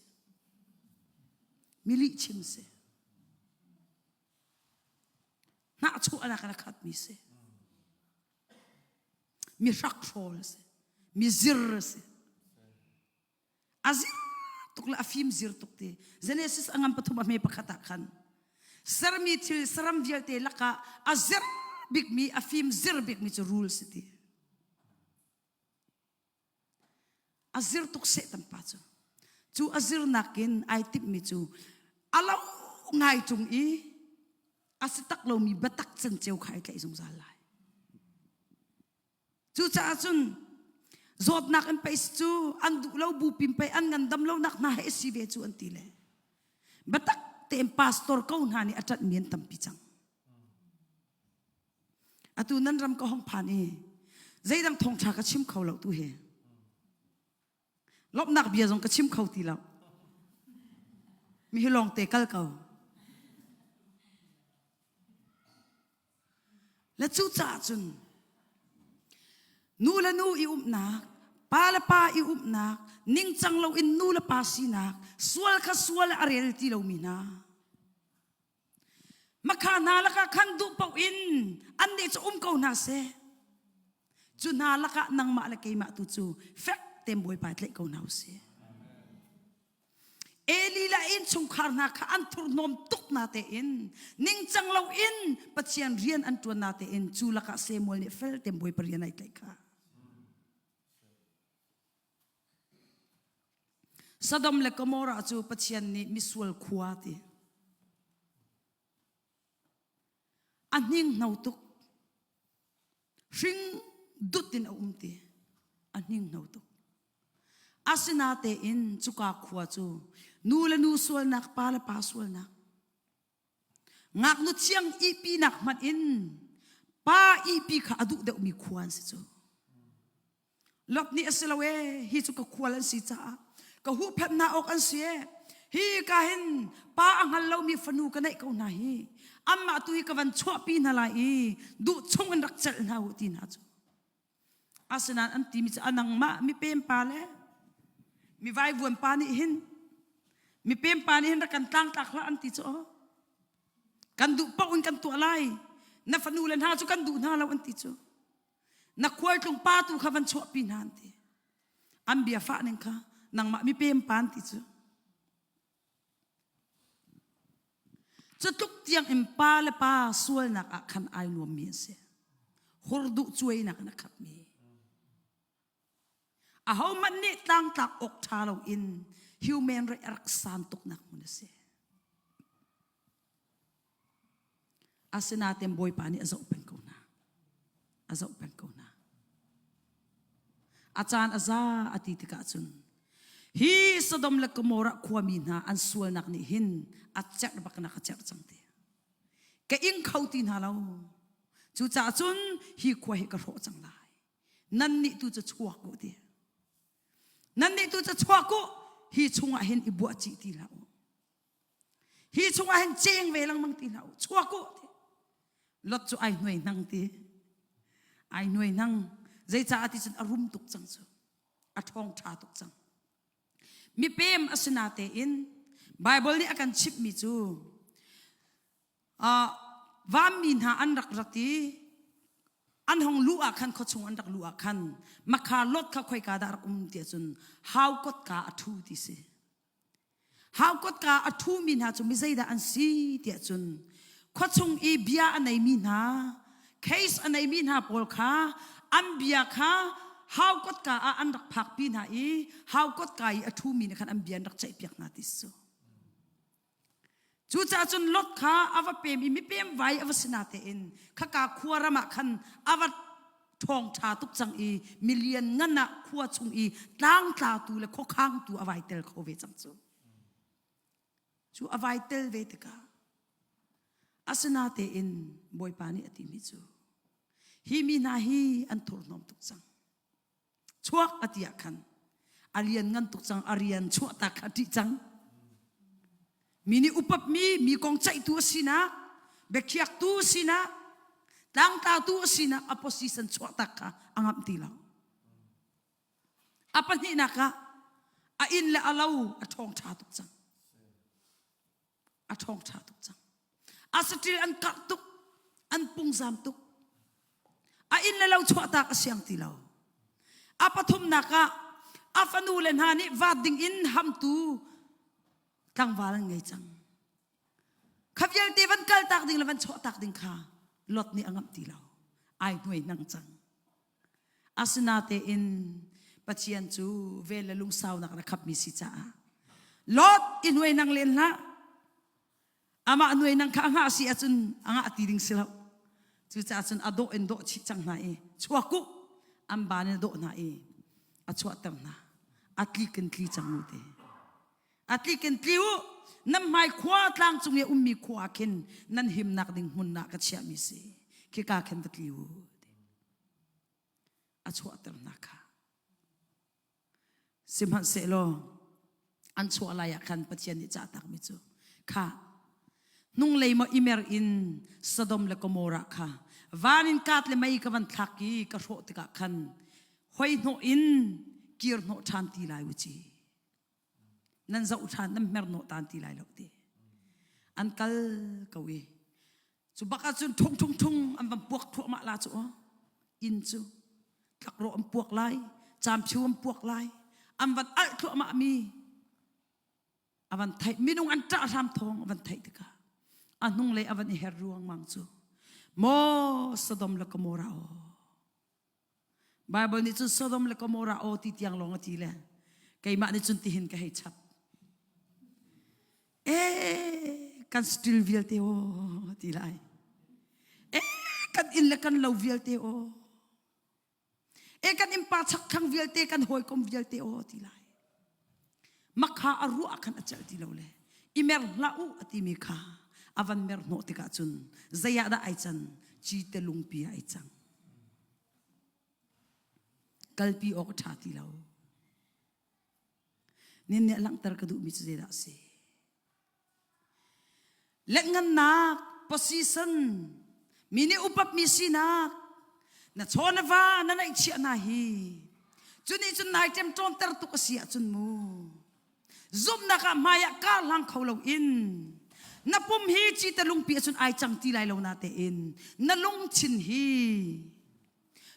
mi li chim se na chu ana kana khat mi se mi rakshol se mi zir se azir tukla afim zir tukte Genesis angam pathuma me pakhata khan sarmi thil saram vialte laka azir big mi afim zir big mi chu rule city azir tuk se tam pa chu azir nakin ai tip mi chu alo ngai chung i asitak lo mi batak chan cheu khai kai jong zal lai chu cha chun zot nak an pais chu an du lo bu pim pai an ngan dam lo nak na he si ve chu an ti le batak tem pastor ko na ni atat mien tam pi chang atu nan ram ko hong phani zaidang thong tha ka chim khau lo tu he lop nak bia jong ka chim khau ti lo mi hilong te kal kau la chu cha chun nu la nu i nak pa la pa i nak ning chang lo in nu la pa si nak sual kha sual arel ti lo mi na makha na la ka khang du pau in an de chu ko na se chu na la ka nang ma la ke ma tu chu fek tem boy pa tle ko na se elila in chung khar na kha an thur nom tuk na te in ning chang lo in pachian rian an tu na te in chu la ka se mol ni fel tem boy parian ai tle kha Sodom le Gomorrah chu pachian ni misual khuwa ti aning nautuk ring dutin umti aning nautuk asinate in chuka khuwa chu nu la nu sual nak pa la pa sual nak ngak nu chiang ipi nak man in pa ipi kha adu de mi khuan si chu lop ni asilawe hi chu ka khwalan si cha ka hu phet na ok an sie hi ka hin pa anghal lo mi fanu ka nei ko na hi amma tu hi ka van chwa pi na la i du chung an rak chal na hu ti na chu asinan an ti mi cha anang ma mi pem pa le mi vai vuan pa ni hin mi pem pa ni hin kan tang tak la an ti chu kan du pa un kan tu alai na fanu len ha chu kan du na la an ti chu na khwal tlung pa tu kha van chwa pi na an ti am bia fa nen kha nang ma mi pem pan ti chu tuk tiang impa le pa sual nak akan ai nuam mi se hurdu chuai nak na khat mi a how man ni tang tak ok thalo in human re rak san tuk nak mun se asina tem boy pani azo pen ko na achan aza ati tika chun hi Sodom le Gomorrah khwami na an sual nak ni hin achak bak na khachak changte ke ing khauti na lo chu cha chun hi khwa hi ka ro chang lai nan ni tu cha chhuak ko ti nan ni tu cha chhuak ko hi chunga hin i bua chi ti lao hi chunga hin cheng ve lang mang ti lao chhuak ko lot chu ai noi nang ti ai noi nang zai cha ati chan arum tuk chang chu a thong tha tuk chang mi pem asinate in Bible ni akan chip mi chu vam min ha an rak rati an hong lu akhan kho chung an rak lu akhan makha lot kha khoi ka dar ti chun how kot ka athu ti se how kot ka athu min ha chu mi zaida an si ti chun kho chung e bia anai min ha case anai min ha pol kha an bia kha how kot ka an rak phak pi na i how kot ka i athu min khan an bian rak chai piak na ti so chu cha chun lot kha ava pe mi pem vai ava sinate in kha ka khuara ma khan ava thong tha tuk chang i million ngana khuwa chung i tlang tla tu le kho khang tu avai tel kho ve chang chu avai tel ve te ka asinate in boy pani ati mi chu hi mi na hi an thur nom tuk chang chuak atia khan alian ngan tuk chang arian chu ta khati chang mini upap mi kong chai tu sina bekhiak tu sina tang ta tu sina opposition chu ta ka angam ti law apan ni naka a in la alau a thong tha tuk chang asatil an ka tuk an pung zam tuk a in la lau chu ta ka siang ti law apathum naka afanu len hani vading in ham tu tang walang ngai chang khavyal te van kal tak ding lawan cho tak ding kha lot ni angam ti law ai noi nang chang asinate in pachian chu vela lung saw nak na khap mi si cha lot in noi nang len la ama nuai nang kha nga si achun anga atiring sila chu cha chun ado en do chi chang na e chuaku am ban do na e achwa tam na atli kan tli chang mu te atli kan tliu nam mai khwa tlang chung ye ummi khwa ken nan him nak ding mun na ka chia mi se ki ka ken tliu achwa tam na kha simhan se lo an chwa la ya kan pathian ni cha tak mi chu kha nung lei mo imer in Sodom le Gomorrah kha vanin kat le mai ka van thaki ka ro te ka khan hoi no in kir no than ti lai uchi nan za uthan nam mer no tan ti lai lok ti an kal kawi chu baka chun thung thung thung am bam puak thu ma la chu in chu thak ro am puak lai cham chu am puak lai am van al thu ma mi avan thai minung an tra ram thong avan thai te ka anung le avan her ruang mang chu mo Sodom le Gomorrah o Bible ni chu Sodom le Gomorrah o ti tiang long ti le kai ma ni chun ti hin ka hei chap kan still vial te o ti lai kan in le kan lo vial te o kan impa chak khang vial te kan hoi kom vial te o ti lai makha aru akan achal ti lo le imer lau ati mi kha avan mer no te ka chun zaya da ai chan chi te lung pi ai chang kalpi ok tha ti lo nin ne lang tar ka du mi che da se let ngan na position mini upap mi sina na chona va na nai chi na hi chuni chun nai tem ton tar tu ka sia chun mu zum na ka maya ka lang kholo in na pum hi chi ta lung pi chun ai chang ti lai lo na te in na lung chin hi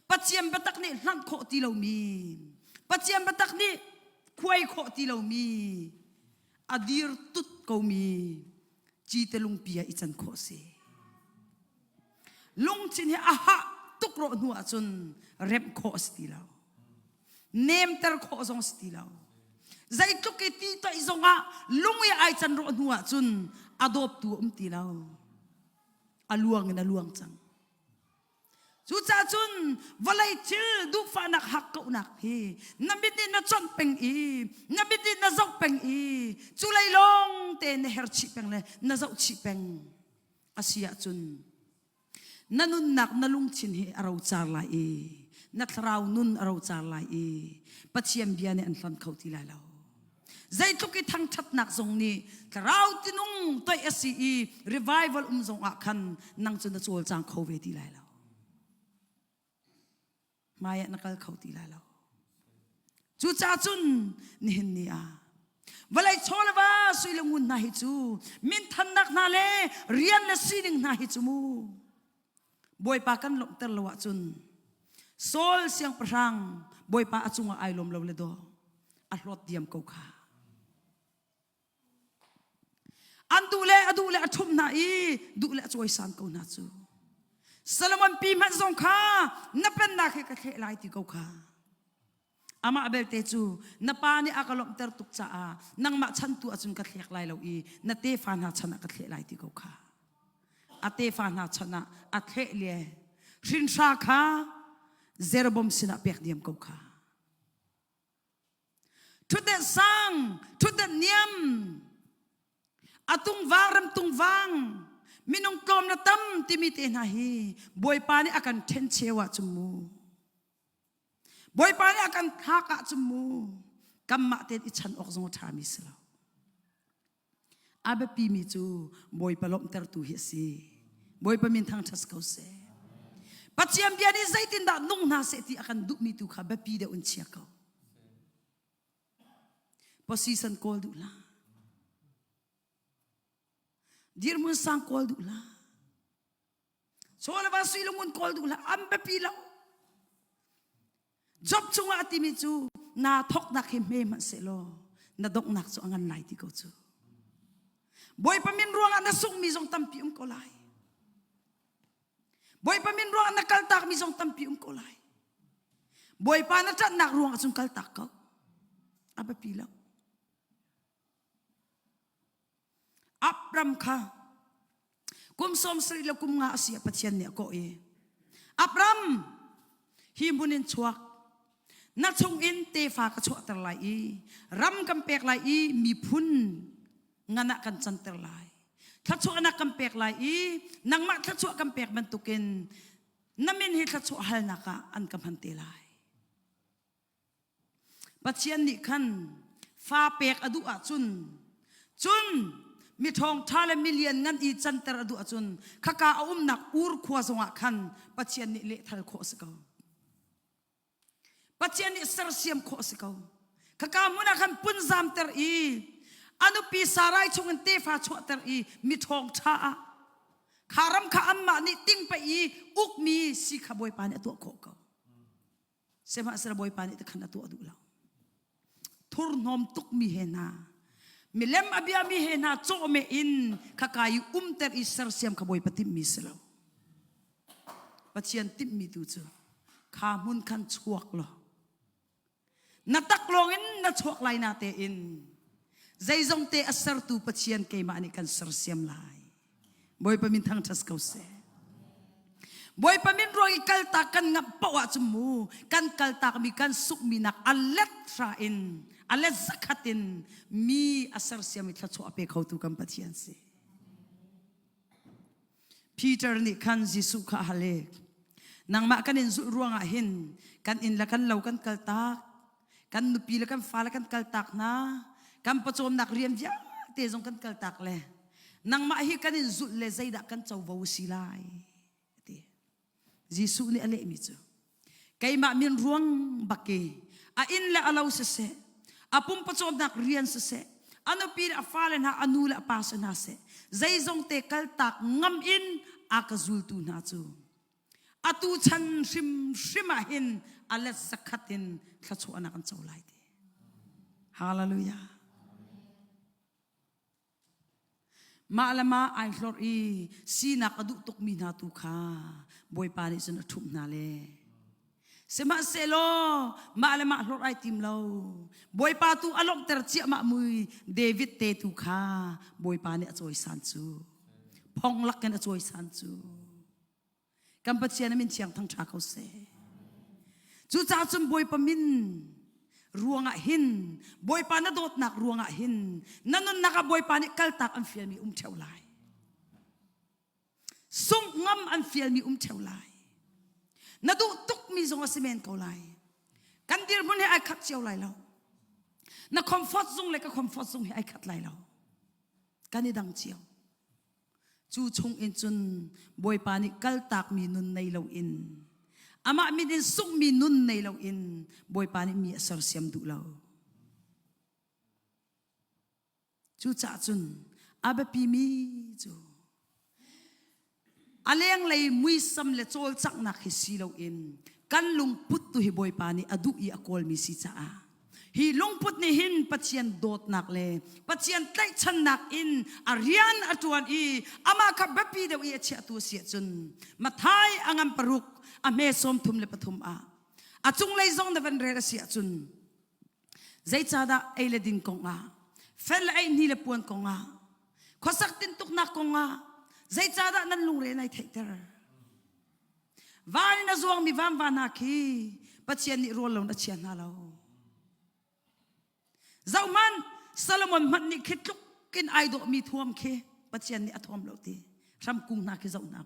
pachiam batak ni lang kho ti lo mi pachiam batak ni khwai kho ti lo mi adir tut ko mi chi ta lung pi a chan kho se lung chin hi aha tuk ro nu a chun rep kho sti lo nem tar kho zong sti lo zai tuk ki ti ta izonga lungi ai chan ro nuwa chun adopt tu ti lao aluang na luang chang chu cha chun valai chil du fa nak hak ko nak hi nabit ni na chon peng i nabit ni na zok peng i chu lai long te ne her chi peng le na zok chi peng asia chun nanun nak nalung chin hi arau char lai i na thrau nun arau char lai i pachiam bia ne an hlan khau ti lai lao zai tuki thang that nak zong ni karau tinung toy SCE revival zong akhan nang chun chol chang khove ti lai lo maya nakal khau ti lai lo chu cha chun ni hin ni a walai cholwa suilungun na hi chu min than nak na le rian le sining na hi chu mu boy pa kan lom ter lawa chun sol siang prang boy pa achunga ai lom lo le do a hlot diam ko kha adule athum na I dule choi san ko na chu Solomon pi man zong kha na pen na khe ka khe lai ti ko kha ama abel te chu na pa ni akalom ter tuk cha a nang ma chan tu achun ka thlek lai lo I na te fa na chana ka thle lai ti ko kha a te fa na chana a the le rin sha kha zerbom sina pek diam ko kha to the sang to the niam atung varam tung vang minung klom na tam timite na hi boy pani akan ten chewa chumu boy pani akan thaka chumu kamma te ichan ok zong tha mi slo abe pi mi chu boy palom ter tu hi si boy pa min thang thas ko se pachiam bia ni zaitin da nung na se ti akan du mi tu kha ba pi de un chia ko position call du la dir mun sang call du la sola ba silungun call du la am ba pi la job chunga ati mi chu na thok na khe me man se lo na dok nak chu angan lai ti ko chu boy pa min ruang na sung mi jong tampi ko lai boy pa min ruang na kaltak mi jong tampi ko lai boy pa na chat nak ruang chung kaltak ko apa pila apram kha kum som sri lo kum nga asia pathian ne ko e Abram hi munin chuak na chung in te fa ka chu tar lai i ram kam pek lai i mi phun ngana kan chan ter lai tha chu ana kam pek lai i nang ma tha chu kam pek man tukin namin hi tha chu hal na ka an kam han te lai pathian ni khan fa pek adu a chun mi thong thale million ngan i chan ter adu a chun khaka nak ur khwa zonga khan pathian ni le thal kho se ka pathian ni sar siam kho se ka khaka muna khan pun zam ter i anu pi sarai chung te fa chu ter i mi thong tha kharam kha amma ni ting pa i uk mi si kha boy pa ni to kho ka sema sar boy pa ni te khan to adu la thur nom tuk mi he na milem abia mi he na cho me in khakai ter i sar siam kha boy patim mi selo pathian tim mi tu chu kha mun khan chuak lo na tak longin na chuak lai na te in zai zong te asar tu pathian ke ma ni kan sar siam lai boy pamin thang thas kau se boy pamin roi kal ta kan ngap pawa chumu kan kal ta mi kan suk mi nak alet tra in alet zakatin mi asar siam mi thachu ape khau tu kan pathian se Peter ni kan jisu kha hale nang ma kan in zu ruanga hin kan in la kan lau kan kal ta kan nupi la kan fa la kan kal tak na kan pachom nak riam ja te jong kan kal tak le nang ma hi kan in zu le zaida kan chau vo silai ti jisu ni ale mi chu kai ma min ruang bakke a in la alau se se apum pachom nak rian se se anu pi a falen ha anula pas na se zai jong te kal tak ngam in akazul tu na chu atu chan shima hin alet zakhatin thachu ana kan chau lai ti hallelujah Maalama ai hlor i sina kadu tuk mi na tu kha boy pa ni sun thum na le sema selo maalama hlor ai tim lo boy pa tu alok ter chi ma mui David te tu kha boy pa ni achoi san chu phong lak kan achoi san chu kam pathian min chiang thang tha ko se chu cha chum boy pa min ruanga hin boy pa na dot nak ruanga hin nanon naka boy pa ni kaltak an fiel mi theu lai sung ngam an fiel mi theu lai na du tuk mi zong asimen ko lai kan dir mun he ai khat cheu lai lo na comfort zong le ka comfort zong he ai khat lai lo kan idang cheu chu chung in chun boy pa ni kaltak mi nun nei lo in ama mi din suk mi nun nei lo in boy pa ni mi asar siam du lo chu cha chun aba pi mi chu aleng lei mui sam le chol chak na khi si lo in kan lung put tu hi boy pa ni adu I akol mi si cha a hi lung put ni hin pathian dot nak le pathian tlai chan nak in arian atuan I ama kha bapi de I acha tu si chun mathai angam paruk ame som thum le pathum a achung lei zong da van re si chun zai cha da ai le din kong a fel ai ni le puan kong a khosak tin tuk na kong a zai cha da nan lung re nai thai ter van na zuang mi van van na ki pathian ni ro lo na chian na lo zauman Solomon man ni khitluk kin ai do mi thuam khe pathian ni athom lo ti ram kung na ki zau na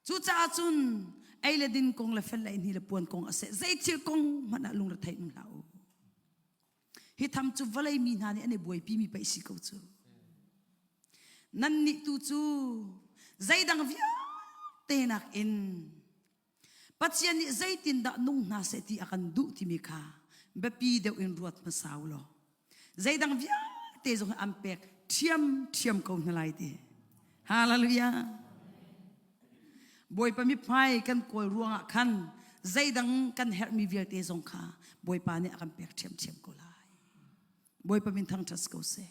chu cha chun ai le din kong la fel lai ni le puan kong ase zai chil kong mana lung ra thai lao hi tham chu valai mi na ni ane boy pi mi pai si ko chu nan ni tu chu zai dang via te nak in pathian ni zai tin da nung na se ti akan du ti mi kha ba pi de in ruat ma saw lo zai dang via te zo am pek thiam ko na lai ti hallelujah boy pa mi phai kan kol ruanga khan zaidang kan her mi vial te zong kha boy pa ni akam pek thiam ko lai boy pa min thang thas ko se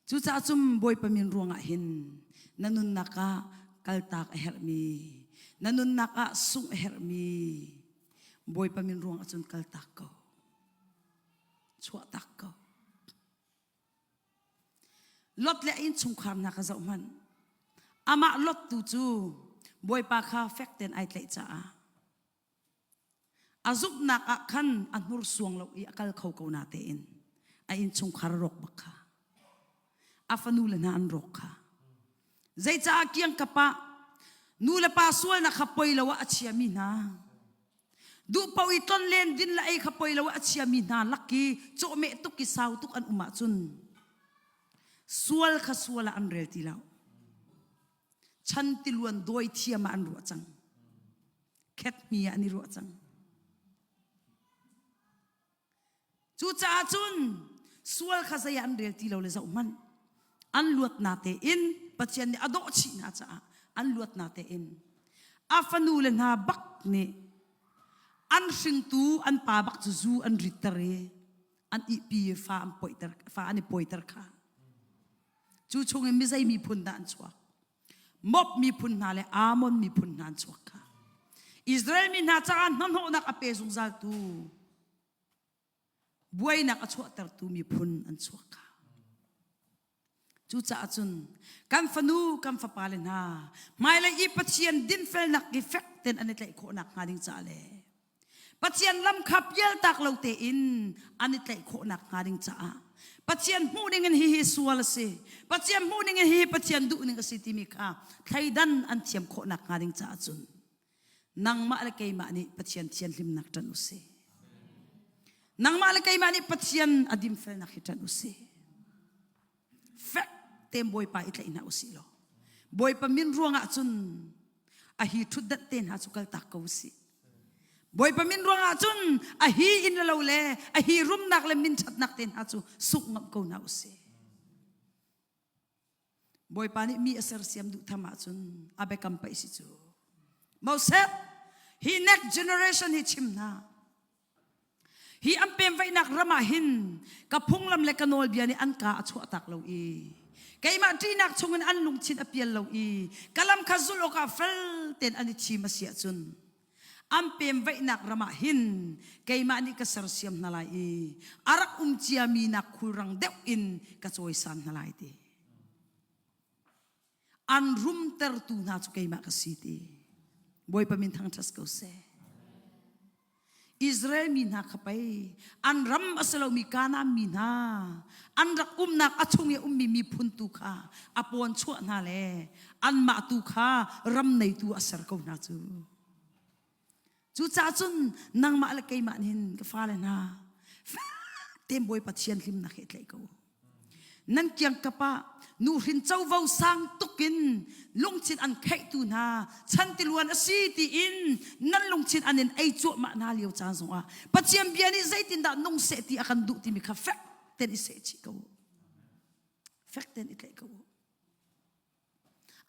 chu cha chum boy pa min ruanga hin nanun naka kaltak her mi nanun naka sung her mi boy pa min ruanga chun kaltak ko chua tak ko ลดและอินชงคำนักเจ้ามันอามาลดตูจูบอยปาคาเฟกเตนไอเตจ้าอาซุกนักอักขันอันนุรสวงเราอีอักลเขาเกานาเตอินไออินชงคารกบักค่ะอาฟนูเลนาอันรกค่ะใจจ้าเกียงกะปะนูเลปาสวยนักขปอยละวะอัจฉริยมีนาดูปวิตนเลนดินละไอขปอยละวะอัจฉริยมีนาลักกี้โจเมตุกิสาวตุกอันอุมาจุนสวลขสวลอันเรลติลาวฉันติลวนโดยเทียมาอันรัวจังแคทมีอันนี้รัวจังจูจ้าจุนสวลขสยอันเรลติลาวเลยจ้ามันอันลวดนาเตอินปัจจัยนี้อดอชินาจ้าอันลวดนาเตอินอาฟนูเลนาบักเนอันสิงตูอันปาบักจูอันริตเรอันอีปีฟ้าอันปอยตร์ฟ้าอันปอยตร์ค่ะจูชงเอ็มไม่ใช่มีพุนดานชัวมบมีพุนนาเลอามอนมีพุนนานชัวค่ะอิสราเอลมีนาจานนั่นโหนักอเปซุงซาตูบวยนักอชัวตร์ตูมีพุนอันชัวค่ะจูจ้าจุนกันฟนูกันฟ้าปาเลนาไม่เลยอีปัจเจียนดินเฟลนักกิเฟกเต็นอันนี้เลยโคนักงาดิงจ้าเลยปัจเจียนลำขับเยลตักเราเตอินอันนี้เลยโคนักงาดิงจ้าปัจเจียนมูนิงินฮีสวลเสปัจเจียนมูนิงินฮีปัจเจียนดุนิงสิติมิกาไทยดันอันเทียมโคนักงาดิงจ้าจุนนังมาเลกัยมานี่ปัจเจียนเทียนลิมนักจันอุเสนังมาเลกัยมานี่ปัจเจียนอดิมเฟลนักฮิจันอุเสเฟกเต็มบอยปาอิตเลนะอุสิโลบอยปามินรัวงะจุนอาฮีทุดดัดเต็นหาสุกัลตักอุสิบอยปามินรัวงะจุนอาฮีอินเลวเลอาฮีรุมนักเลมินชัดนักเต็นหาสุสุกงับกูนาอุสิบอยปานี่มีอเสรเสียมดุธรรมะจุนอาเบกัมไปสิจูมาเสร็จฮี next generation ฮีชิมนาฮีอันเป็นไว้นักรำหินกับพุ่งลำเล็กโนลเบียนี่อันกาชัวตักเราอีไก่มาที่นักชงอันลุงชินอเปียนเราอีกะลำขจุลโอกาเฟลเต็นอันนี้ชีมาเสียจุนอันเป็นไว้นักรำหินไก่มานี่กษัตริย์เสียมนาลายอารักเจียมีนักคุรังเดวอินกษัตริย์สันนาลายตีอันรุมเตอร์ตูนาจุไก่มากสิตีบอยปมินทางทัสกุเซอิสราเอลมีนักไปอันรำอัสลามีกานามีนาอันรักนักอชงเอมีพุนตุขาอปวนชั่วนาเลอันมาตุขารำในตัวอัสรกูนาจูจ้าจุนนางมาละไกมานินก็ฟ้าเลยนะเต็มบอยปัจเจียนลิมนักเหตุเลยกูนั่นเกี่ยงกับปะนูหินเจ้าว่าสร้างตุกินลงชินอันไข่ตูนาฉันติลวนอสีตีอินนั่นลงชินอันนั้นไอจั่วมานาเลียวจานสงอ่ะปัจเจียนเบียนี่ใจตินดานงเสตีอากันดุติมิค่ะเฟกเต็นอิเสชิกูเฟกเต็นอิเลกู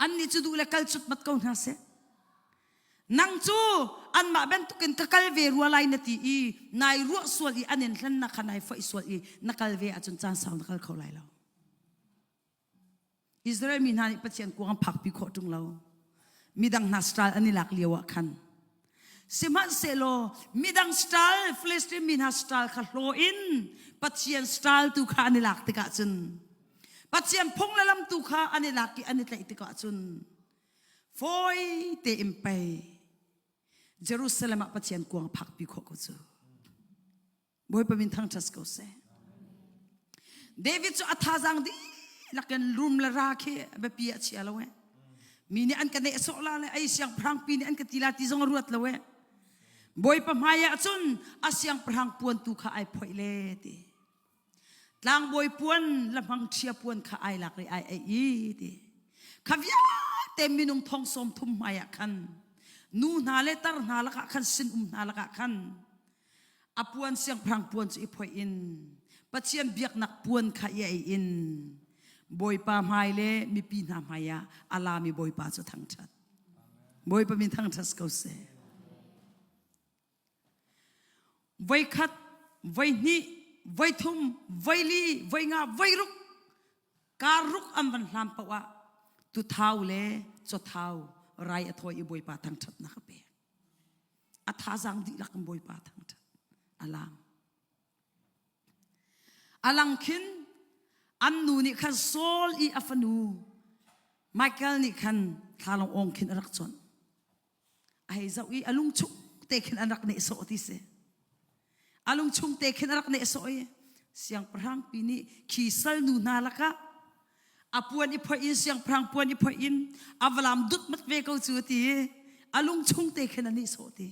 อันนี้จะดูแลกัลชุดมัดกูน่าเสนังจูอันมาเป็นตุกินกัลเวรัวไลน์นาทีอีนายรัวส่วนอีอันนั้นฉันนักนายไฟส่วนอีนักกัลเวอาจนจานสาวนักกัลเขาไลแล้วอิสราเอลมีนานิปัจเจียนกวางผักพิโคตุงเรามีดังนัสตาลอันนี้หลักเลียวคันสิมันเซโลมีดังสตาลฟิลิสตินมีนัสตาลขัดโลอินปัจเจียนสตาลตุขาอันนี้หลักติกาจุนปัจเจียนพงละลำตุขาอันนี้หลักอันนี้ติกาจุนฟอยเตอิมไปเยรูซาเล็มปัจเจียนกวางผักพิโคกุจูบอยปมินทางทัสกุเซเดวิดจูอัฐาจังดีลักกันรุมละราเคแบบเปียเชียละเวมีนี่อันกันเนสโอลาเลยไอเสียงพรังปีนี่อันกันทีลาที่จงรวดละเวบอยปมายาจุนอาเสียงพรังปวนตุขาไอพอยเลติลางบอยปวนลำพังเชียปวนขาไอหลักเลยไออีติขวิาเต็มมินุงทองสมทุ่มมายาคันนูนาเลตร์นาละคันสินนาละคันอปวนเสียงพรังปวนจะอีพอยอินปัจเจียนเบียกนักปวนขาไออินบอยปาไมเลมีปีนามายาอาลามีบอยปาจะทั้งชัดบอยปามีทั้งชัดก็เสไว้ขัดไว้นี่ไว้ทุ่มไว้ลีไว้งาไว้รุกการรุกอันวันลำปะวะตุเท้าเลจดเท้าไรอทอยบอยปาทั้งชัดนะครับเปอัฐาจังดีลักบอยปาทั้งชัดอาลามอาลังคิน อันนูนี่ขันโซลอีอัฟนูไมเคิลนี่ขันทาลงองค์ขินรักจนไอ้เจ้าอีอลุงชุกเตขินรักเนโซติเสอลุงชุงเตขินรักเนโซเสียงพรังปีนี้ขี่เซลนูนาละกะอปวนอีพออินเสียงพรังปวนอีพออินอวลามดุดมัดเวกจูตีอลุงชุงเตขินนี่โซติ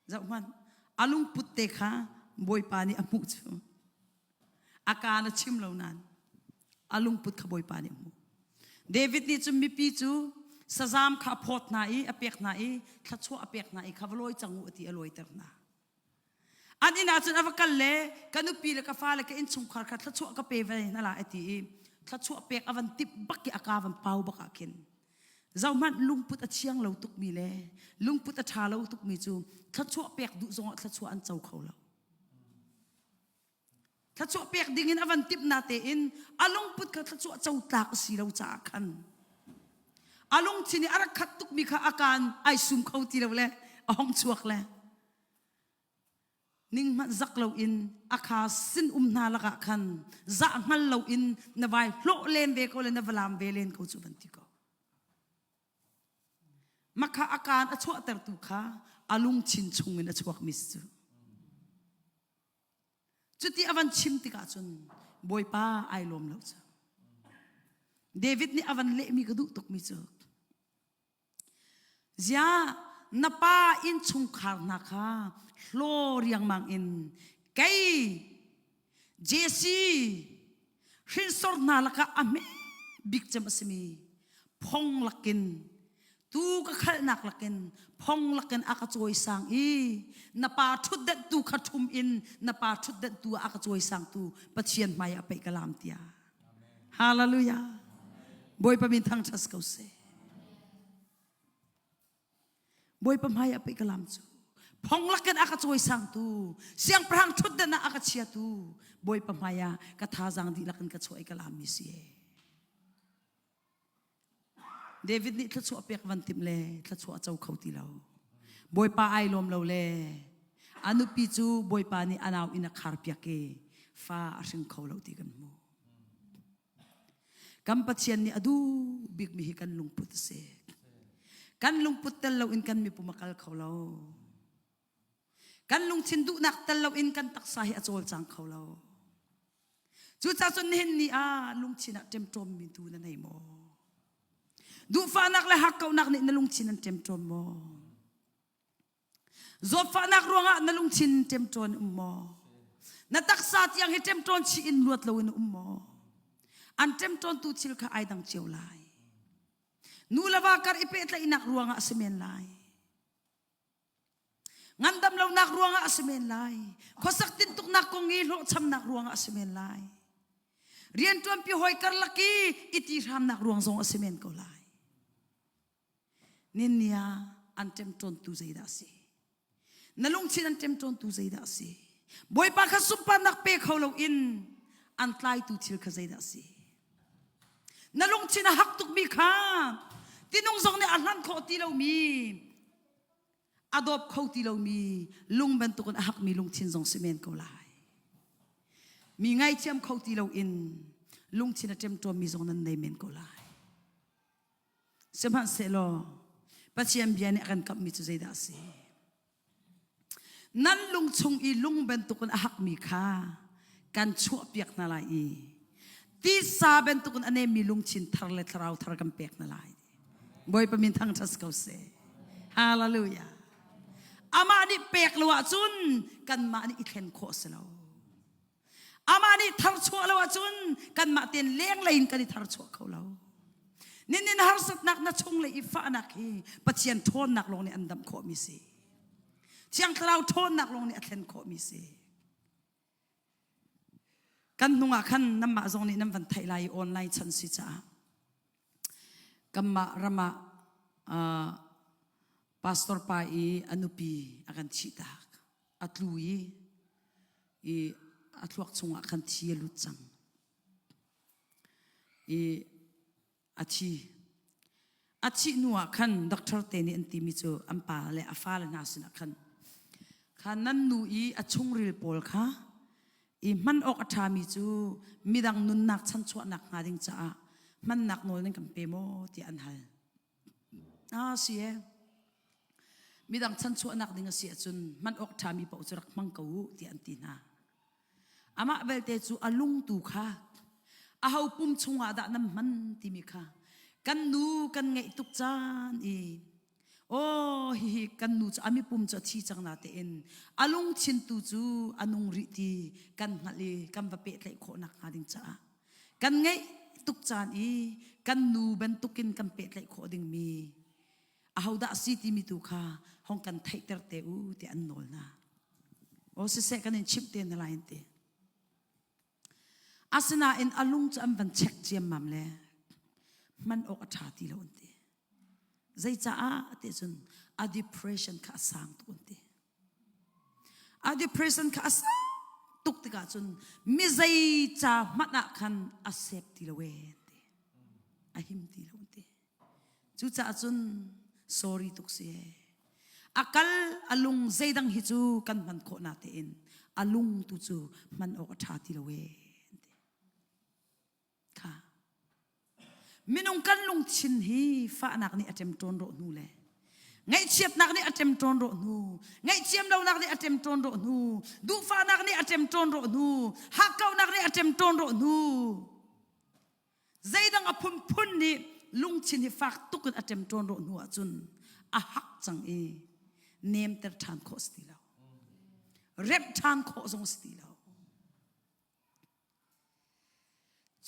เจ้ามันอลุงปุตเตขาบอยปานีอมุจูอาการชิมเหล่านั้นอลุงปุตขบอยปานีอมุเดวิดนี่จุมีปีจูสซามข้าพดนาอีอเปียกนาอีข้าชั่วอเปียกนาอีข้าลอยจังหุตีอลอยเตอร์นาอันนี้น่าจะนับกันเลยกันนุปีเลกฟ้าเลกอินชงขาร์ข้าชั่วก็เปย์ไปนั่นแหละไอ้ที่ข้าชั่วเปียกอวันติบบักกี้อากาวันเป่าบักอากินเจ้ามันลุงปุตเชียงเราตุกมีเลยลุงปุตชาเราตุกมีจูข้าชั่วเปียกดุจงข้าชั่วอันเจ้าเขาเราข้าชั่วเปียกดิ่งอินอวันติบนาเตอินอลุงปุตข้าชั่วเจ้าตากสีเราจากกันอลุงชินีอารักขัดตุกมีข้าอาการไอซุ่มเขาตีเราเลยห้องชวกเลยนิ่งมันจักเราอินอาคาสินนาละกะขันจักมันเราอินนบายโลเลนเวกเลนนบลามเวเลนเขาจุบันติโกมักข้าอาการอชั่วแต่ตุข้าอลุงชินชงอินอชั่วมิสจูจุดที่อวันชิมติกาจุนบอยป้าไอลมเราจ้ะเดวิดนี่อวันเละมีกระดูกตกมิจูยานป้าอินชงขารนักhaโลเรียงมังอินไกเจซีหินสอดนาลักอเมบิกจำสมีพงลักินตูก็ขัดนักลักินพงลักินอากาจอยสังอีนป้าทุดเด็ดตูขัดทุมอินนป้าทุดเด็ดตูอากาจอยสังตูปัจเจียนไม่อไปกลามเตียฮาเลลูยาบอยปะมินทั้งชัสเขาเซบอยปะไม่อไปกลามจูพงลักกันอากาศวยสังตูเสียงพรังทุดเดนะอากาศเชียตูบอยปะมายากระทาจังดีลักกันกระชวยกลามิเสียเดวิดนี่ทัดชัวเปียกวันติมเล่ทัดชัวเจ้าเขาตีเราบอยปะไอลมเราเล่อนุปิจูบอยปะนี่อนาวอินักคาร์เปียกเกฟ้าอาชิงเขาเราตีกันมูกัมปัจเจียนนี่อดูบิกมีกันลุงพุทธเสกกันลุงพุทธเราอินกันมีปุมกัลเขาเรากันลุงชินดุนักตลเราอินกันตักสายอโจลจังเขาเราจู่จ้าจนเห็นนี่ลุงชินักเต็มตรมมีดูนั่นไงโมดูฟ้านักและหักเขานักนี่นั่นลุงชินันเต็มตรมโมจบฟ้านักรวงนั่นลุงชินเต็มตรมโมนั่นตักสาที่ยังให้เต็มตรมชีอินลวดเราอินโมอันเต็มตรมตูชิลข้าไอดังเจียวไลนูละว่าการอิเปตละอินักรวงอาเสมียนไลงันดำเรานักรวงอาสเมนไลข้อสักตินตุกนักกงอีโลชำนักรวงอาสเมนไลเรียนตัวพิหอยการลักีอิติรามนักรวงทรงอาสเมนก็ไลนินเนียอันเต็มตนตูใจดาสีนั่งลงชินอันเต็มตนตูใจดาสีบอยปากสุปานักเปเขาเราอินอันไลตูชิลขใจดาสีนั่งลงชินหักตุกมีข้าที่นุ่งทรงในอันนั้นขอที่เรามีอดอบเขาที่เรามีลุงเป็นตุกันหักมีลุงชินทรงซีเมนต์เขาไลมีไงเชื่อมเขาที่เราอินลุงชินเชื่อมตัวมีทรงนั้นในเมนเขาไลสมัครเสลอปัจจัยเบียนกันกับมิจุใจดาสีนั่นลุงชงอีลุงเป็นตุกันหักมีค่าการชั่วเปียกนาลายที่ซาเป็นตุกันอันนี้มีลุงชินทาร์เลทราวทาร์กันเปียกนาลายบอยประมินทั้งทัศเขาเสฮาเลลูยาอามานี่เปียกลัวจุนกันมานี่อิเทนโคสเราอามานี่ทาร์ชัวลัวจุนกันมาเตียนเลี้ยงเลยกันนี่ทาร์ชัวเขาเรานี่นี่ฮาร์สัตนักนัชงเลยอีฟ้านักฮีปัจเจียนโทนนักลงในอันดำโคมิสีเชียงคราวโทนนักลงในอัเทนโคมิสีกันนุ่งอาขันน้ำมาตรงนี้น้ำวันไทยไลน์ออนไลน์ชันสิจ้ากันมารามาPastor pa anupi akan citak atlui atluak chung akan tia lutsang aci nuwa kan doktor teni anti micho ampa le afala nasin akan kanan nu achung ril pol kha อีมันออกอาชามีจูมีดังนุนนักชั้นชั่วนักงาดิงจ้ามันนักโนนั่งกันเปโมที่อันหัลเสียมีดังชั้นชั่วนักดิ่งเสียจุนมันออกอาชามีปะอุจรักมังกูที่อันตีนาอามาเวลเตจูอลุงตูค่ะอาหูปุ่มชงอาดาน้ำมันที่มีค่ะกันนูกันไงตุกจานโอ้ฮิกันนูจะอามีปุ่มจะที่จังนาเตนอลุงชินตูจูอนุงริตีกันหัดกันบะเป็ดไหลโคนักงาดิงจ้ากันไงตุกจานกันนูเป็นตุกินกันเป็ดไหลโคดิงมีอาหูดาสีที่มีตุค่ะห้องกันไทยเตอร์เตอูที่อันโนลนะโอ้เสกกันในชิปเตนอะไรเตอาสนะอินอลุงจะอันบันเช็คเจียมมัมเลมันออกอาชาติละอุนเตใจจ้าเตจนอะ depression ข้าสังตุนเตอะ depression ข้าสังตุกติกาจนมิใจจ้ามันนักขัน accept ติละเวนเตอะหิมติละอุนเตจูจ้าจน sorry ตุกเสียอากัลอลุงใจดังฮิจูกันมันโคนาเตอินอลุงตุจูมันออกอาชาติละเวมินุงกันลุงชินฮีฟ้านักนี่อาจจะมตรนโรนูเลยไงเชียบนักนี่อาจจะมตรนโรนูไงเชียมเรานักนี่อาจจะมตรนโรนูดูฟ้านักนี่อาจจะมตรนโรนูฮักเก้านักนี่อาจจะมตรนโรนูใจดังอพุนพุนนี่ลุงชินฮีฟ้าตุกันอาจจะมตรนโรนูจุนอาฮักจังเนมเตอร์ทานโคสติลาวเร็บทานโคสงสติลาว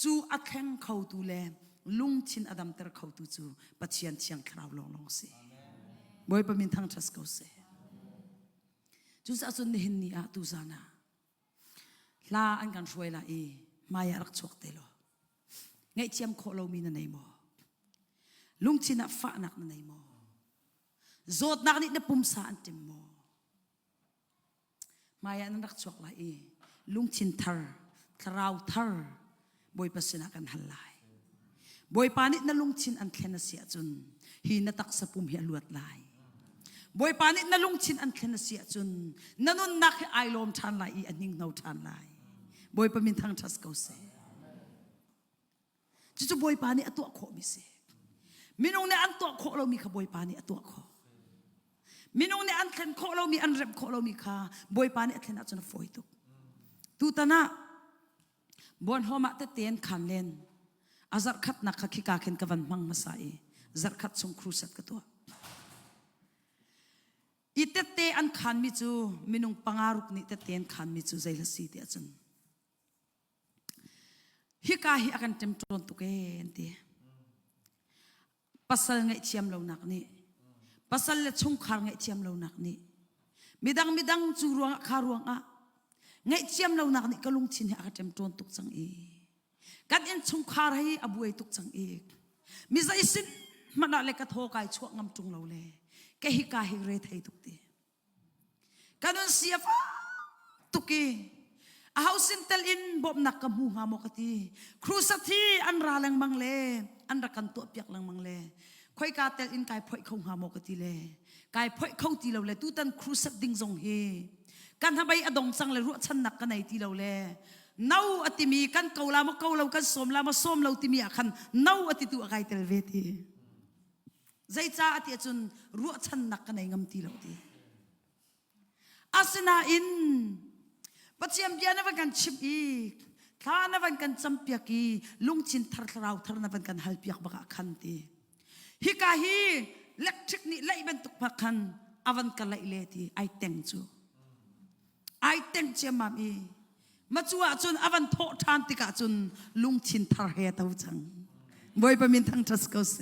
จูอัดแข็งเขาตูเลลุงชินอดัมเตอร์เขาตูจูปัจจัยเชียงคราวลองเสียบ่อยประมินทั้งทัศเขาเสียจูจะสุนเห็นนี่อาตูซานาลาอันกันช่วยละมายารักชกเตลไงเชียมโคเรามีนั่นไงโมลุงชินฟ้านักนั่นไงโมโจดนักนี่นปุ่มสานเต็มโมมายานันรักชกละลุงชินทาร์คราวทาร์บ่อยประสิทธิ์กันหันไลบ่อยปานินลุงชินอันเคลนเสียจุนฮีนตักสปุ่มเฮียลวดลายบ่อยปานินลุงชินอันเคลนเสียจุนนันุนนักไอลมทานลายอันยิ่งเนาทานลายบ่อยปามินทางทัสเกาเสจู่ๆบ่อยปานิตัวโคมิเสมินงเนี่ยอันตัวโคเรามีขบ่อยปานิตัวโคมินงเนี่ยอันเคลนโคเรามีอันเร็บโคเรามีขาบ่อยปานิเคลนจุนฝอยตุกตูตานะบนหัวมาเตเตียนขันเลนอาจัดขัดนักขี้กาเข็นกวันมังมาใส่จัดขัดส่งครูสัตกตัวอีเตเตอันขันมิจูมินุงปังอารุกนี่เตเตนขันมิจูใจละสีเดียจันฮิกาฮิอากันเต็มตรนตุเกนเตปัสสาวะไงเชียมเราหนักนี่ปัสสาวะชงขารไงเชียมเราหนักนี่มิดังจูรวงคารวงไงเชียมเราหนักนี่ก็ลุงชินฮิอากันเต็มตรนตุกจังกันเอ็นชงคาร์ให้อบุยตุกจังเอกมิใจสินมันอะไรก็โทกายช่วงงำจุงเราเลยแกฮิกาฮิเรทให้ตุกตีกันนนเสียฟ้าตุกีอาเฮาสินเตลินบบนักกมูหามกตีครูสัตทีอันราลังมังเลอันรักันตัวเปียกลังมังเลค่อยกาเตลินกายพ่อยเขาหามกตีเลกายพ่อยเขาตีเราเลยตู้ตันครูสัตดิงทรงเฮกันทำไมอดงจังเลยรู้ชันนักกันไหนตีเราเลยนาอติมีกันเกาลามะเกาเรากันสมลามะสมเราติมีอาคันนาอติตัวไกเตลเวทีใจจ้าอติจุนรู้ชันนักกันในงำตีเราทีอาสนาอินปัจเจียมเบียนวันกันชิบอีข้านวันกันจำเปียกีลุงชินทาร์เราทาร์นวันกันฮัลเปียกบักคันตีฮิกาฮีเล็กทริกนี่ไล่เป็นตุกพักคันอวันกันไล่เลทีไอเต็งจูไอเต็งเจมามีมาจัวจุนอวันโททานติกาจุนลุงชินทาร์เฮตาวจังบ่อยประมินทั้งทัสเกเส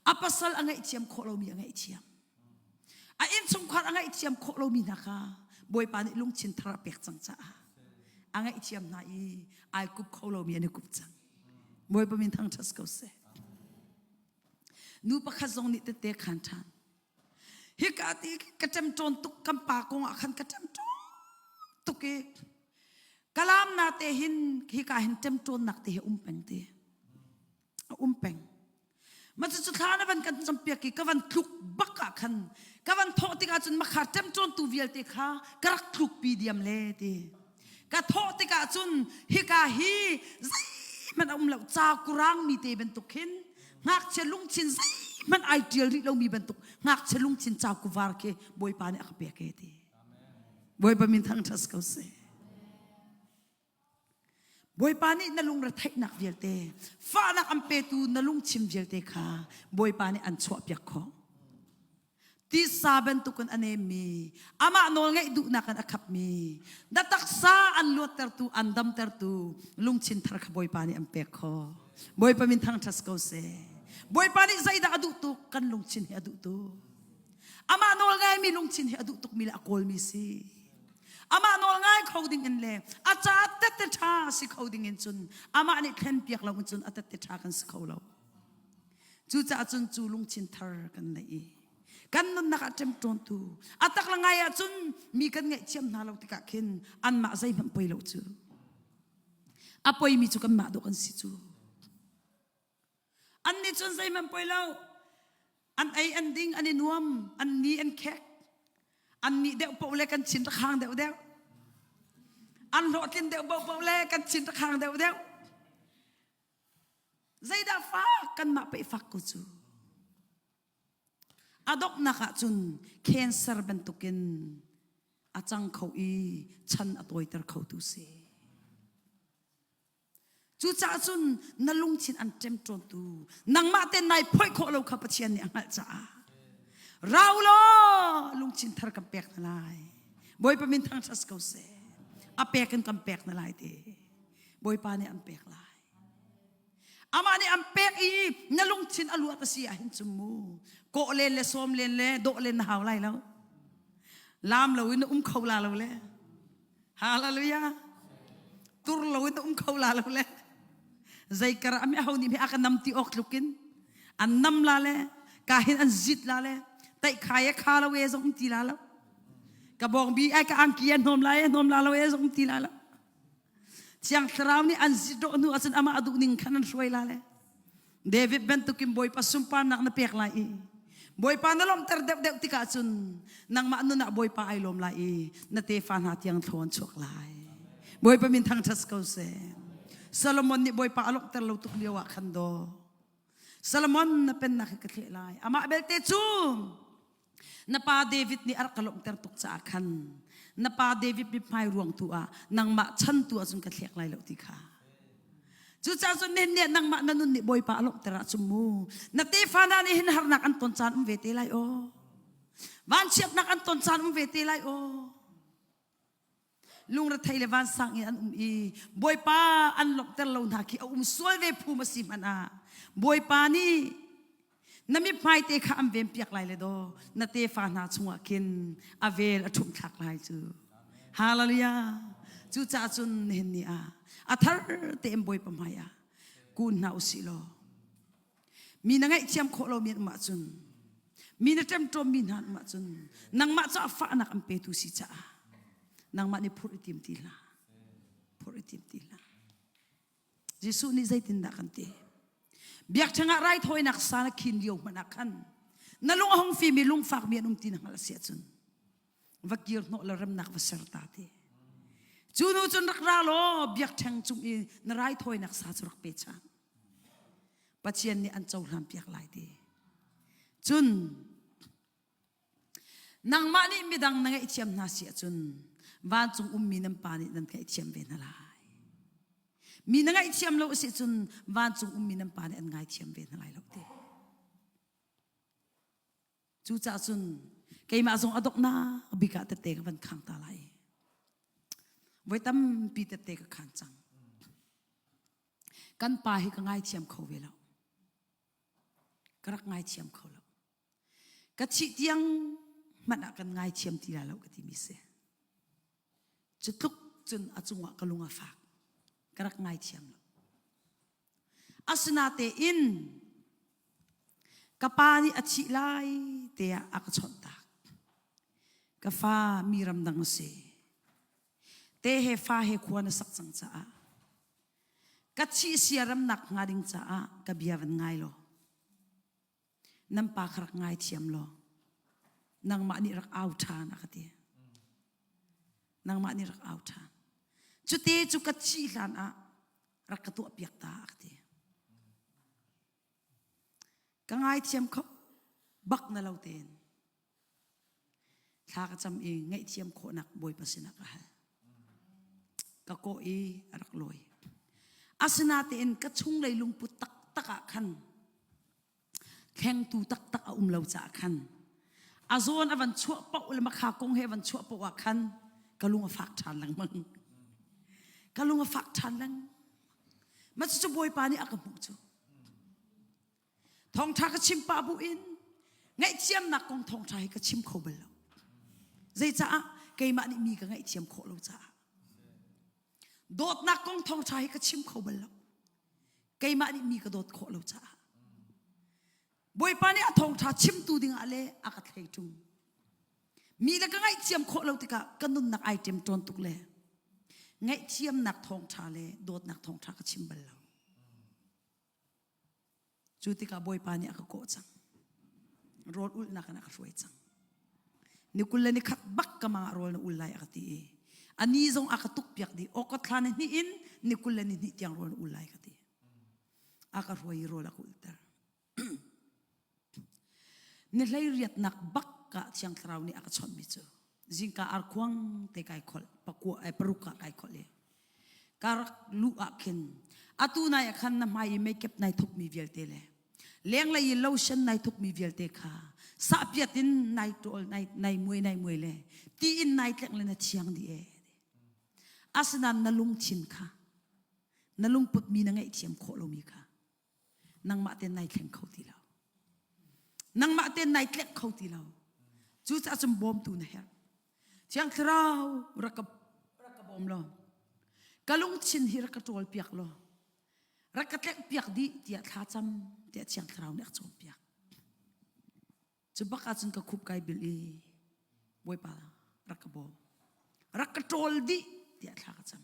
อาปัสสาวะไงเชียมโคเรามีไงเชียมอินสงขารไงเชียมโคเรามีนะคะบ่อยปานิลุงชินทาร์เปียกจังจ้าไงเชียมนายไอกุบโคเรามีอันกุบจังบ่อยประมินทั้งทัสเกเสนูปะขจงนิเตเตขันทานฮิกาติกระจำโจนตุกกำปากงอาคันกระจำโจนตุกเอกกลามนาเตหินฮิกาหินเต็มโจนนักเตะเป็งเตะเป็งมันจะสุดท้ายนะวันกันจำเปียกีกวันคลุกบักคันกวันโทติกาจนมาขาดเต็มโจนตูเวียลเตะขากระคลุกปีเดียมเล่เตะ กะโทติกะจุนฮิกาฮีมันเอาเราจากุรังมีเตเป็นตุกินงักเชลุงชินมันไอเดียลที่เรามีเป็นตุงักเชลุงชินจากุวาร์เคบอยปานี่อักเปียกเอตีบอยปามินทั้งทัสเขาเสบอยปานี่นลุงระไทนักเวียลเตฟ้านักอัมเปตูนลุงชิมเวียลเตค่ะบอยปานี่อันชวบยักขอที่ซาเป็นตุกันอันเอมีอามาโนไงดูนักอันอักขับมีดัตักซาอันลวดเตอร์ตูอันดำเตอร์ตูลุงชินทาร์ขบอยปานี่อัมเปขอบอยปามินทั้งทัสเขาเสบอยปานี่ใจดาอดุตุกันลุงชินเฮอดุตุอามาโนไงมีลุงชินเฮอดุตุมีละอโกลมีซีอามาโนง่ายเขาดิ่งเงินเล่อาจารย์เตตชาสิเขาดิ่งเงินจุนอามานี่เข็นเปียกเราจุนอาเตตชากันสิเขาเราจู่จะจุนจู่ลุงชินทาร์กันเลยกันนั่นนักเต็มตรงตัวอาตักละไงจุนมีกันไงเชื่อมนาเราติกะเข็นอันมาใจมันไปเราจู่อาไปมีจู่กันมาดูกันสิจู่อันนี้จุนใจมันไปเราอันไออันดิ่งอันนี้นวมอันนี้อันแขกอันนี้เดี๋ยวเปล่าเล่กันชินตะคางเดี๋ยวอันรอกินเดี๋ยวเปล่าเล่กันชินตะคางเดี๋ยวใจดาฟ้ากันมาไปฟักกูจูอดอกนักจุนเคนเซอร์เป็นตุกินอาจังเขาอีฉันอตัวเตอร์เขาตุเสจู่จ้าจุนนลุงชินอันเต็มตรงตูนังมาเต้นนายพ่อยโคเราขับเชียนเนี่ยจ้าเราล้อลุงชินทาร์กับเปียกนั่นไงบอยปามินทางทัสเขาเสอเปียกันกับเปียกนั่นไงเตบอยปานี่อันเปียกไลอามานี่อันเปียกอีนลุงชินอลัวตะเสียหินจมูโกเลนเลส้มเลนเลโดเลนหาวไลแล้วลามเราอินเขาลาเราเลยฮาเลลูยาตุรเราอินเขาลาเราเลยใจกระไม่เอานี่ไม่อากันนำตีออกลุกินอันนำลาเลยกาเห็นอันจิตลาเลยแต่ขายข้าเราเอส่งตีลาแล้วกระบอกบีไอ้กอังเกียนนมลายนมลาเราเอส่งตีลาแล้วเชียงคราวนี่อันจิตโดนูอันอามาอดุนิ่งขันช่วยลาเลยเดวิดเป็นตุกิมบอยปัสสุมปานักนับเปียกลายบอยปานลมเตอร์เด็กติกาจุนนังมานุนักบอยปาไอลมลายนัเตฟานหาที่ยังทวนชกลายบอยปามินทางทัสเขาเซซาโลมอนนี่บอยปาอลมเตอร์เราตุกเลียวขันโดซาโลมอนนับเป็นนักกระเทลายอามาเบลเตจูนับปาเดวิดนี่อักลมเตอร์ตุกจากขันนับปาเดวิดมีพายรวงตัวนังมาชันตัวจุนกระเทลายเราติกาจู่จ้าจุนเนี่ยนังมานันนี่บอยปาอลมเตอร์จุมูนับเตฟานานี่หินหานักอันต้นจานเวทีไลโอวันเชียบนักอันต้นจานเวทีไลโอลุงรัฐไทยเลวันสังอันอีบอยปาอันลมเตอร์เราหนักเอาสวยเวพูมาสิมันบอยปานี่นั่นมีพายเตะข้ามเวมเปียกไหลเลยdoนั่นเตะฟานาชงกินอเวลทุ่มทักไหลจูฮาเลลูยาจูจ้าจุนเห็นนี่อัฐร์เต็มบอยปมายากูน่าอุสิโลมีนังไงเชี่ยมโคโลมีนมาจุนมีนักเต็มตัวมีนันมาจุนนังมาจ้าฟ้านักอัมเปตุสิจ้านังมานี่พูดติมตีละพูดติมตีละเยซูนี่ใจตินดักันเตเบียกช่างอะไรถอยนักสารคินเดียวมันนักขันนั่นลุงห้องฟีมีลุงฝากเมียนุ่มตีนังละเสียจุนวักยืนโนละรำนักวัสร์ตาเตจูนูจุนรักราโลเบียกช่างจุงอีนไรถอยนักสารสุรเปชังปัจเจียนนี่อันเจ้าลำเปียกลายเตจุนนางมานี่มีดังนางไอเทียมนาเสียจุนวันจุงมีน้ำปานี่นั่นไอเทียมเวนอะไรมีนังไอเทียมเราเสียจนวันจุงมีน้ำปานี่อันไงเทียมเวนอะไรเราเตจู่จ้าจุนใครมาส่งอดอกนาบิกาเตเตกับวันขังตาไหลไว้ตั้มปีเตเตกับขันจังกันปาให้ก็ไงเทียมเขาเวลากรักไงเทียมเขาแล้วกระชิดยังมันอากันไงเทียมทีละเราก็ที่มีเสียจุดทุกจนอาจงวะกลุงอาฝากกระไงเทียมแล้วอาสนาเตอินกะปานี่อชิไลเตียอักชนตักกะฟ้ามีรำดังเสเตเฮฟ้าเฮควานสักจังจ้ากะชีเสียรำหนักงาดิงจ้ากะเบียวันไงโลน้ำปากรักไงเทียมโลนางมานี่รักเอาทานอะกะเตียนางมานี่รักเอาทาน จุเตจุกัดชีลานอะรักกตัวเปียกตาอักทีกังไงเทียมเขาบักนั่นเราเต้นถ้ากระจำเองไงเทียมโคนักบอยปัสนักอะก็โกอีรักลอยอาสนาเต้นก็ชุ่งเลยลุงปุตตักตักขันแข่งตูตักตักเราจะขันอาโซนอวันชั่วปะอุลมาขากงเฮวันชั่วปะวะขันก็ลุงฝากทานหลังมึงก็ลุงฝากทานหลังมันจะบอยปานี่อากาบุจูทองทากชิมปาบุอินไงเทียมนักกองทองไทยก็ชิมเขาไปแล้วใจจ้าไกมานี่มีก็ไงเทียมโคเราจ้าโดดนักกองทองไทยก็ชิมเขาไปแล้วไกมานี่มีก็โดดโคเราจ้าบอยปานี่ทองทาชิมตูดิ่งอะไรอากาศให้จุงมีแล้วก็ไงเทียมโคเราติกะกันนุนนักไอเทมจนตุกเลยไงเทียมนักทองทาเลยโดดนักทองทาก็ชิมไปแล้วจุติกาบอยปานี่ก็โกจังรถอุลนักนักช่วยจังนี่กุลเลนี่ขัดบักกับมารถอุลไลอักตีอันนี้จงอักตุกเปียกดีโอก็ทานนี่อินนี่กุลเลนี่นี่ยังรถอุลไลอักตีอักช่วยรถอักอุลเตอร์นี่เลยเรียดนักบักกับเชียงคราวนี่อักชนมิจูจิงกาอาร์ควงเตะไก่ขอลปักกัวปรุกะไก่ขอลเลยการลุอักขินอาตูนายขันน้ำไม้ไม่เก็บนายทุกมีเวลเตเลยเลี้ยงเลยโลชั่นนายทุกมีเวลเตค่ะสาบยัดินนายตัวนายมวยเลยตีอินนายเล็กเลยนะเชียงดีอาสนันนลุงชินค่ะนลุงปุดมีนังไอเทียมโคโลมีค่ะนังมาเต้นนายแข่งเขาตีเรานังมาเต้นนายเล็กเขาตีเราจูจะสมบอมตูนะเฮรเชียงคราวรักบอมเรากะลุงชินฮิรักตัวเปียกเรารักเล็กเปียกดีเดียท้าจำเดียเชียงคราวเนี่ยจมเปียกจะบักอาจจะคุบไกบิลีบอยปารักบอมรักโจลดีเดียท้าจำ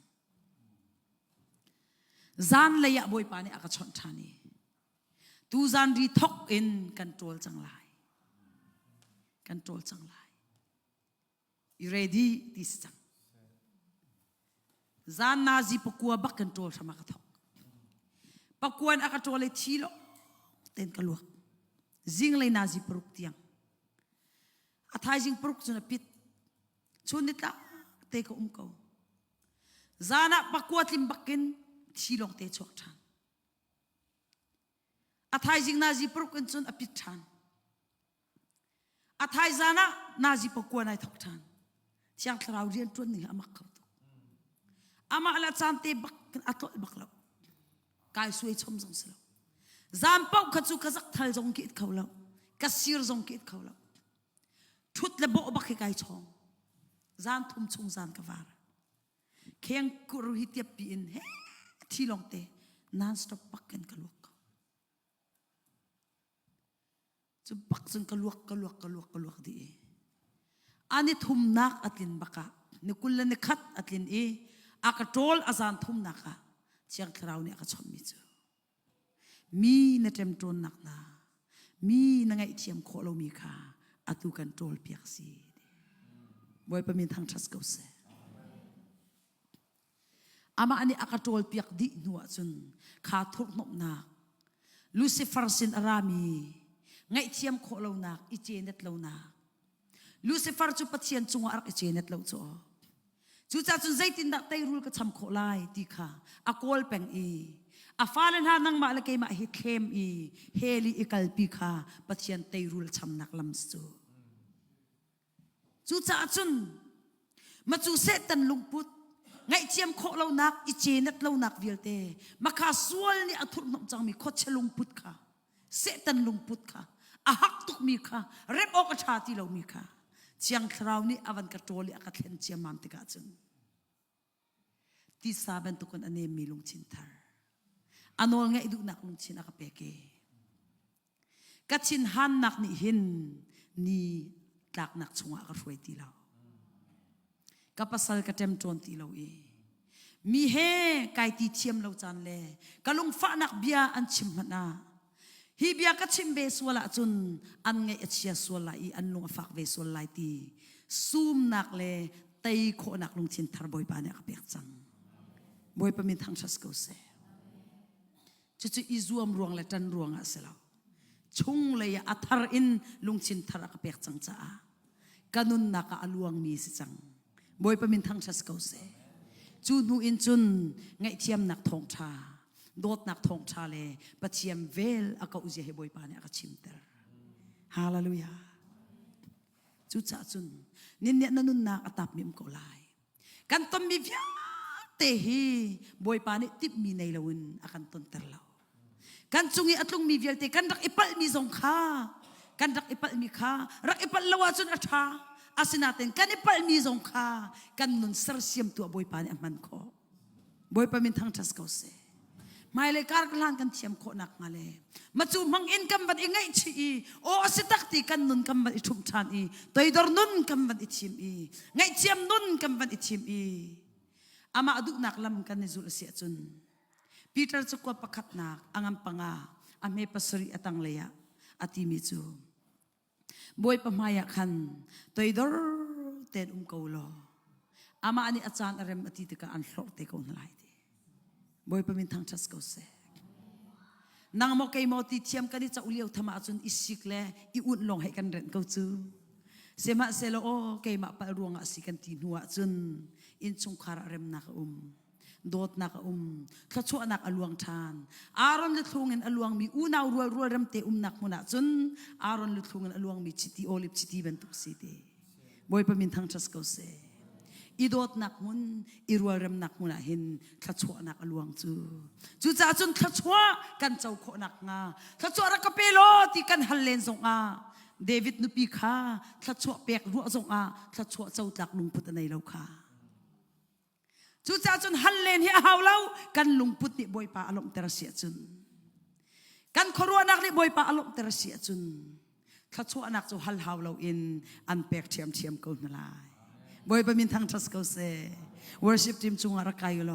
จานเลยอะบอยปานี่อากาศชนทานีตูจานรีทอกอินกันโจลจังไรกันโจลจังไรยูเรดี้ดิสจังจานนาซีปกัวบักกันโจลสมักทอกปกวนอากาศโจลเลยทีโลเต้นกลวกจิงเลยนาซีปรุกเตียงอาทายจิงปรุกจนปิดชุนนิตาเตะก็เขาจานะปกวดลิมบักกินทีลงเตะชกทันอาทายจิงนาซีปรุกจนปิดทันอาทายจานะนาซีปกวนไอทกทันเชียงคราวเรียนจนนี่อามักเขาตุอามาละจานเตะบักกันอัตโตบักเรากายสวยชมสงสารจามเป้าขจุกจักทัลจงกิดเขาเรากษีรจงกิดเขาเราชุดเลบบักให้กายชงจานทุ่มชงจานกวาร์เคียงกุรุหิตยปีนเฮที่ลงเตนานสต็อปปักกันกลวกจะปักจนกลวกดีอันนี้ทุ่มนักอัดลินบักะนี่กุลนี่ขัดอัดลินอากาโจลอาจารย์ทุ่มนักะเชียงคราวนี่อากาชนมิจูมีนเต็มโจนนักนามีนังไอเทียมโคโลมีค่ะอาตุกันโจลเปียกซีบอยประมินทางทัสเกาเซอามาอันนี้อากาโจลเปียกดิหนัวจนขาทุกนกนักลูซิฟาร์สินอารามีไงเทียมโคโลนักอิเจเนตโลนักลูซิฟาร์จุปัจเจียนจงอาร์อิเจเนตโลโจจูจ่าจุนใจตินดักไตรูลก็ทำโคไลตีค่ะอากอลเป็งอาฟ้าเลนหานังมาละเกมาฮิเคมเฮลีอิกัลปีค่ะปัจเจียนไตรูลทำนักลำสูจูจ่าจุนมาจูเซตันลุงพุทไงเทียมโคเรานักอิเจนัดเรานักเวียลเตมาขาสวลนี่อัทุนนจังมีโคเชลุงพุทค่ะเซตันลุงพุทค่ะอาฮักตุกมีค่ะเร็บออกชาติเรามีค่ะเชียงคราวนี้อวันกระโจลีอากาศเห็นเชียมันติกาจุนที่สาบันตุกันอันนี้มีลุงชินทาร์อันนั้นไงดูนักลุงชินอากาเปเกกัดชินฮันนักนี่หินนี่ตักนักชงอากาศรวยตีเรากับภาษากระเต็มโจนตีเรามีเฮไก่ตีเทียมเราจานเล่กะลุงฟ้านักเบียอันชิมมันนาฮีเบียกัดชิมเบสวละจุนอันไงเอเชียสวละอันลุงฝากเบสวละตีซูมนักเล่ไตโคนักลุงชินทาร์บอยปาเนี่ยกับเปียกจัง บอยปะมินทางชัสกูเซจุอีซัวมรวงและจันรวงอาเสลาชุ่งเลยอัธรอินลุงชินทรกเปียกจังจ้ากันุนนักอลวงมีสิจังบอยปะมินทางชัสกูเซจูนูอินจุนไงเทียมนักทองชาโดดนักทองชาเลปะเทียมเวลอากาอุเจเฮบอยปาเนี่ยอากาชิมเตอร์ฮาเลลูยาจุจ้าจุนนินเนี่ยนันุนนักอัตบมิมโกไลกันต้มมีวิเตฮีบอยปาเนี่ยติบมีในลาวินอากันต้นเตอร์ลากันจุงีอัตลุงมีวิลเตกันรักอิปัลมีสงขากันรักอิปัลมีขารักอิปัลลาวาจุนอัชาอาสินาเตนกันอิปัลมีสงขากันนุนสรเซียมตัวบอยปาเนี่ยมันโคบอยปามินทางชัสเขาเซไม่เลยการกลางกันเทียมโคนักมาเลยมาจูมังอินกำบัดอิงไงชีโออาสิตักตีกันนุนกำบัดอิชุมชานอีตัวดอร์นุนกำบัดอิชิมอีไงเทียมนุนกำบัดอิชิมอีอามาอดุนักลำกันในจุลเสียจุนปีเตอร์จะกว่าประคัดนักอังอัมปังอาอเมปัสรีอัตังเลยอติมิจูบอยปมายคันตัวดอร์เตนเกาโลอามาอันนี้อาจารย์อารมอติตกะอันหลอกเตกอนไลดีบอยปมินทางชัสเกาเซนางโมเกยโมติเทียมกันที่จะอุเลียวธรรมะจุนอิสิกเลอิอุ่นลงให้กันเรนเกาจูเสมาเซโลโอเกยมาปะรวงอสิกันตีนัวจุนอินชงคาระเรมนักโดดนักขชัวนักอลวงทานอารอนลุทงเงินอลวงมีอูนาวรัวรัวเรมเตมุนักมุนักจุนอารอนลุทงเงินอลวงมีชิติโอลิบชิติเป็นตุกสีเดบอยปมินทางชัสเกาเซอีโดดนักมุนอีรัวเรมนักมุนหินขชัวนักอลวงจูจ้าจุนขชัวกันเจ้าโคนักงาขชัวรักเปโลที่กันฮัลเลนส่งอาเดวิดนุปีขาขชัวเปียกรัวส่งอาขชัวเจ้าตักลุงพุทธในเราขาจูจ้าจุนฮัลเลนเฮียฮาวเล่ากันลุงพุทธนี่บอยปาอารมณ์เตระเสียจุนกันขรัวนักนี่บอยปาอารมณ์เตระเสียจุนขชัวนักจูฮัลฮาวเล่าอินอันเปียกเทียมเทียมกูนลายบอยปามินทางทัสเกาเซ worship team จุงอารักไกลโล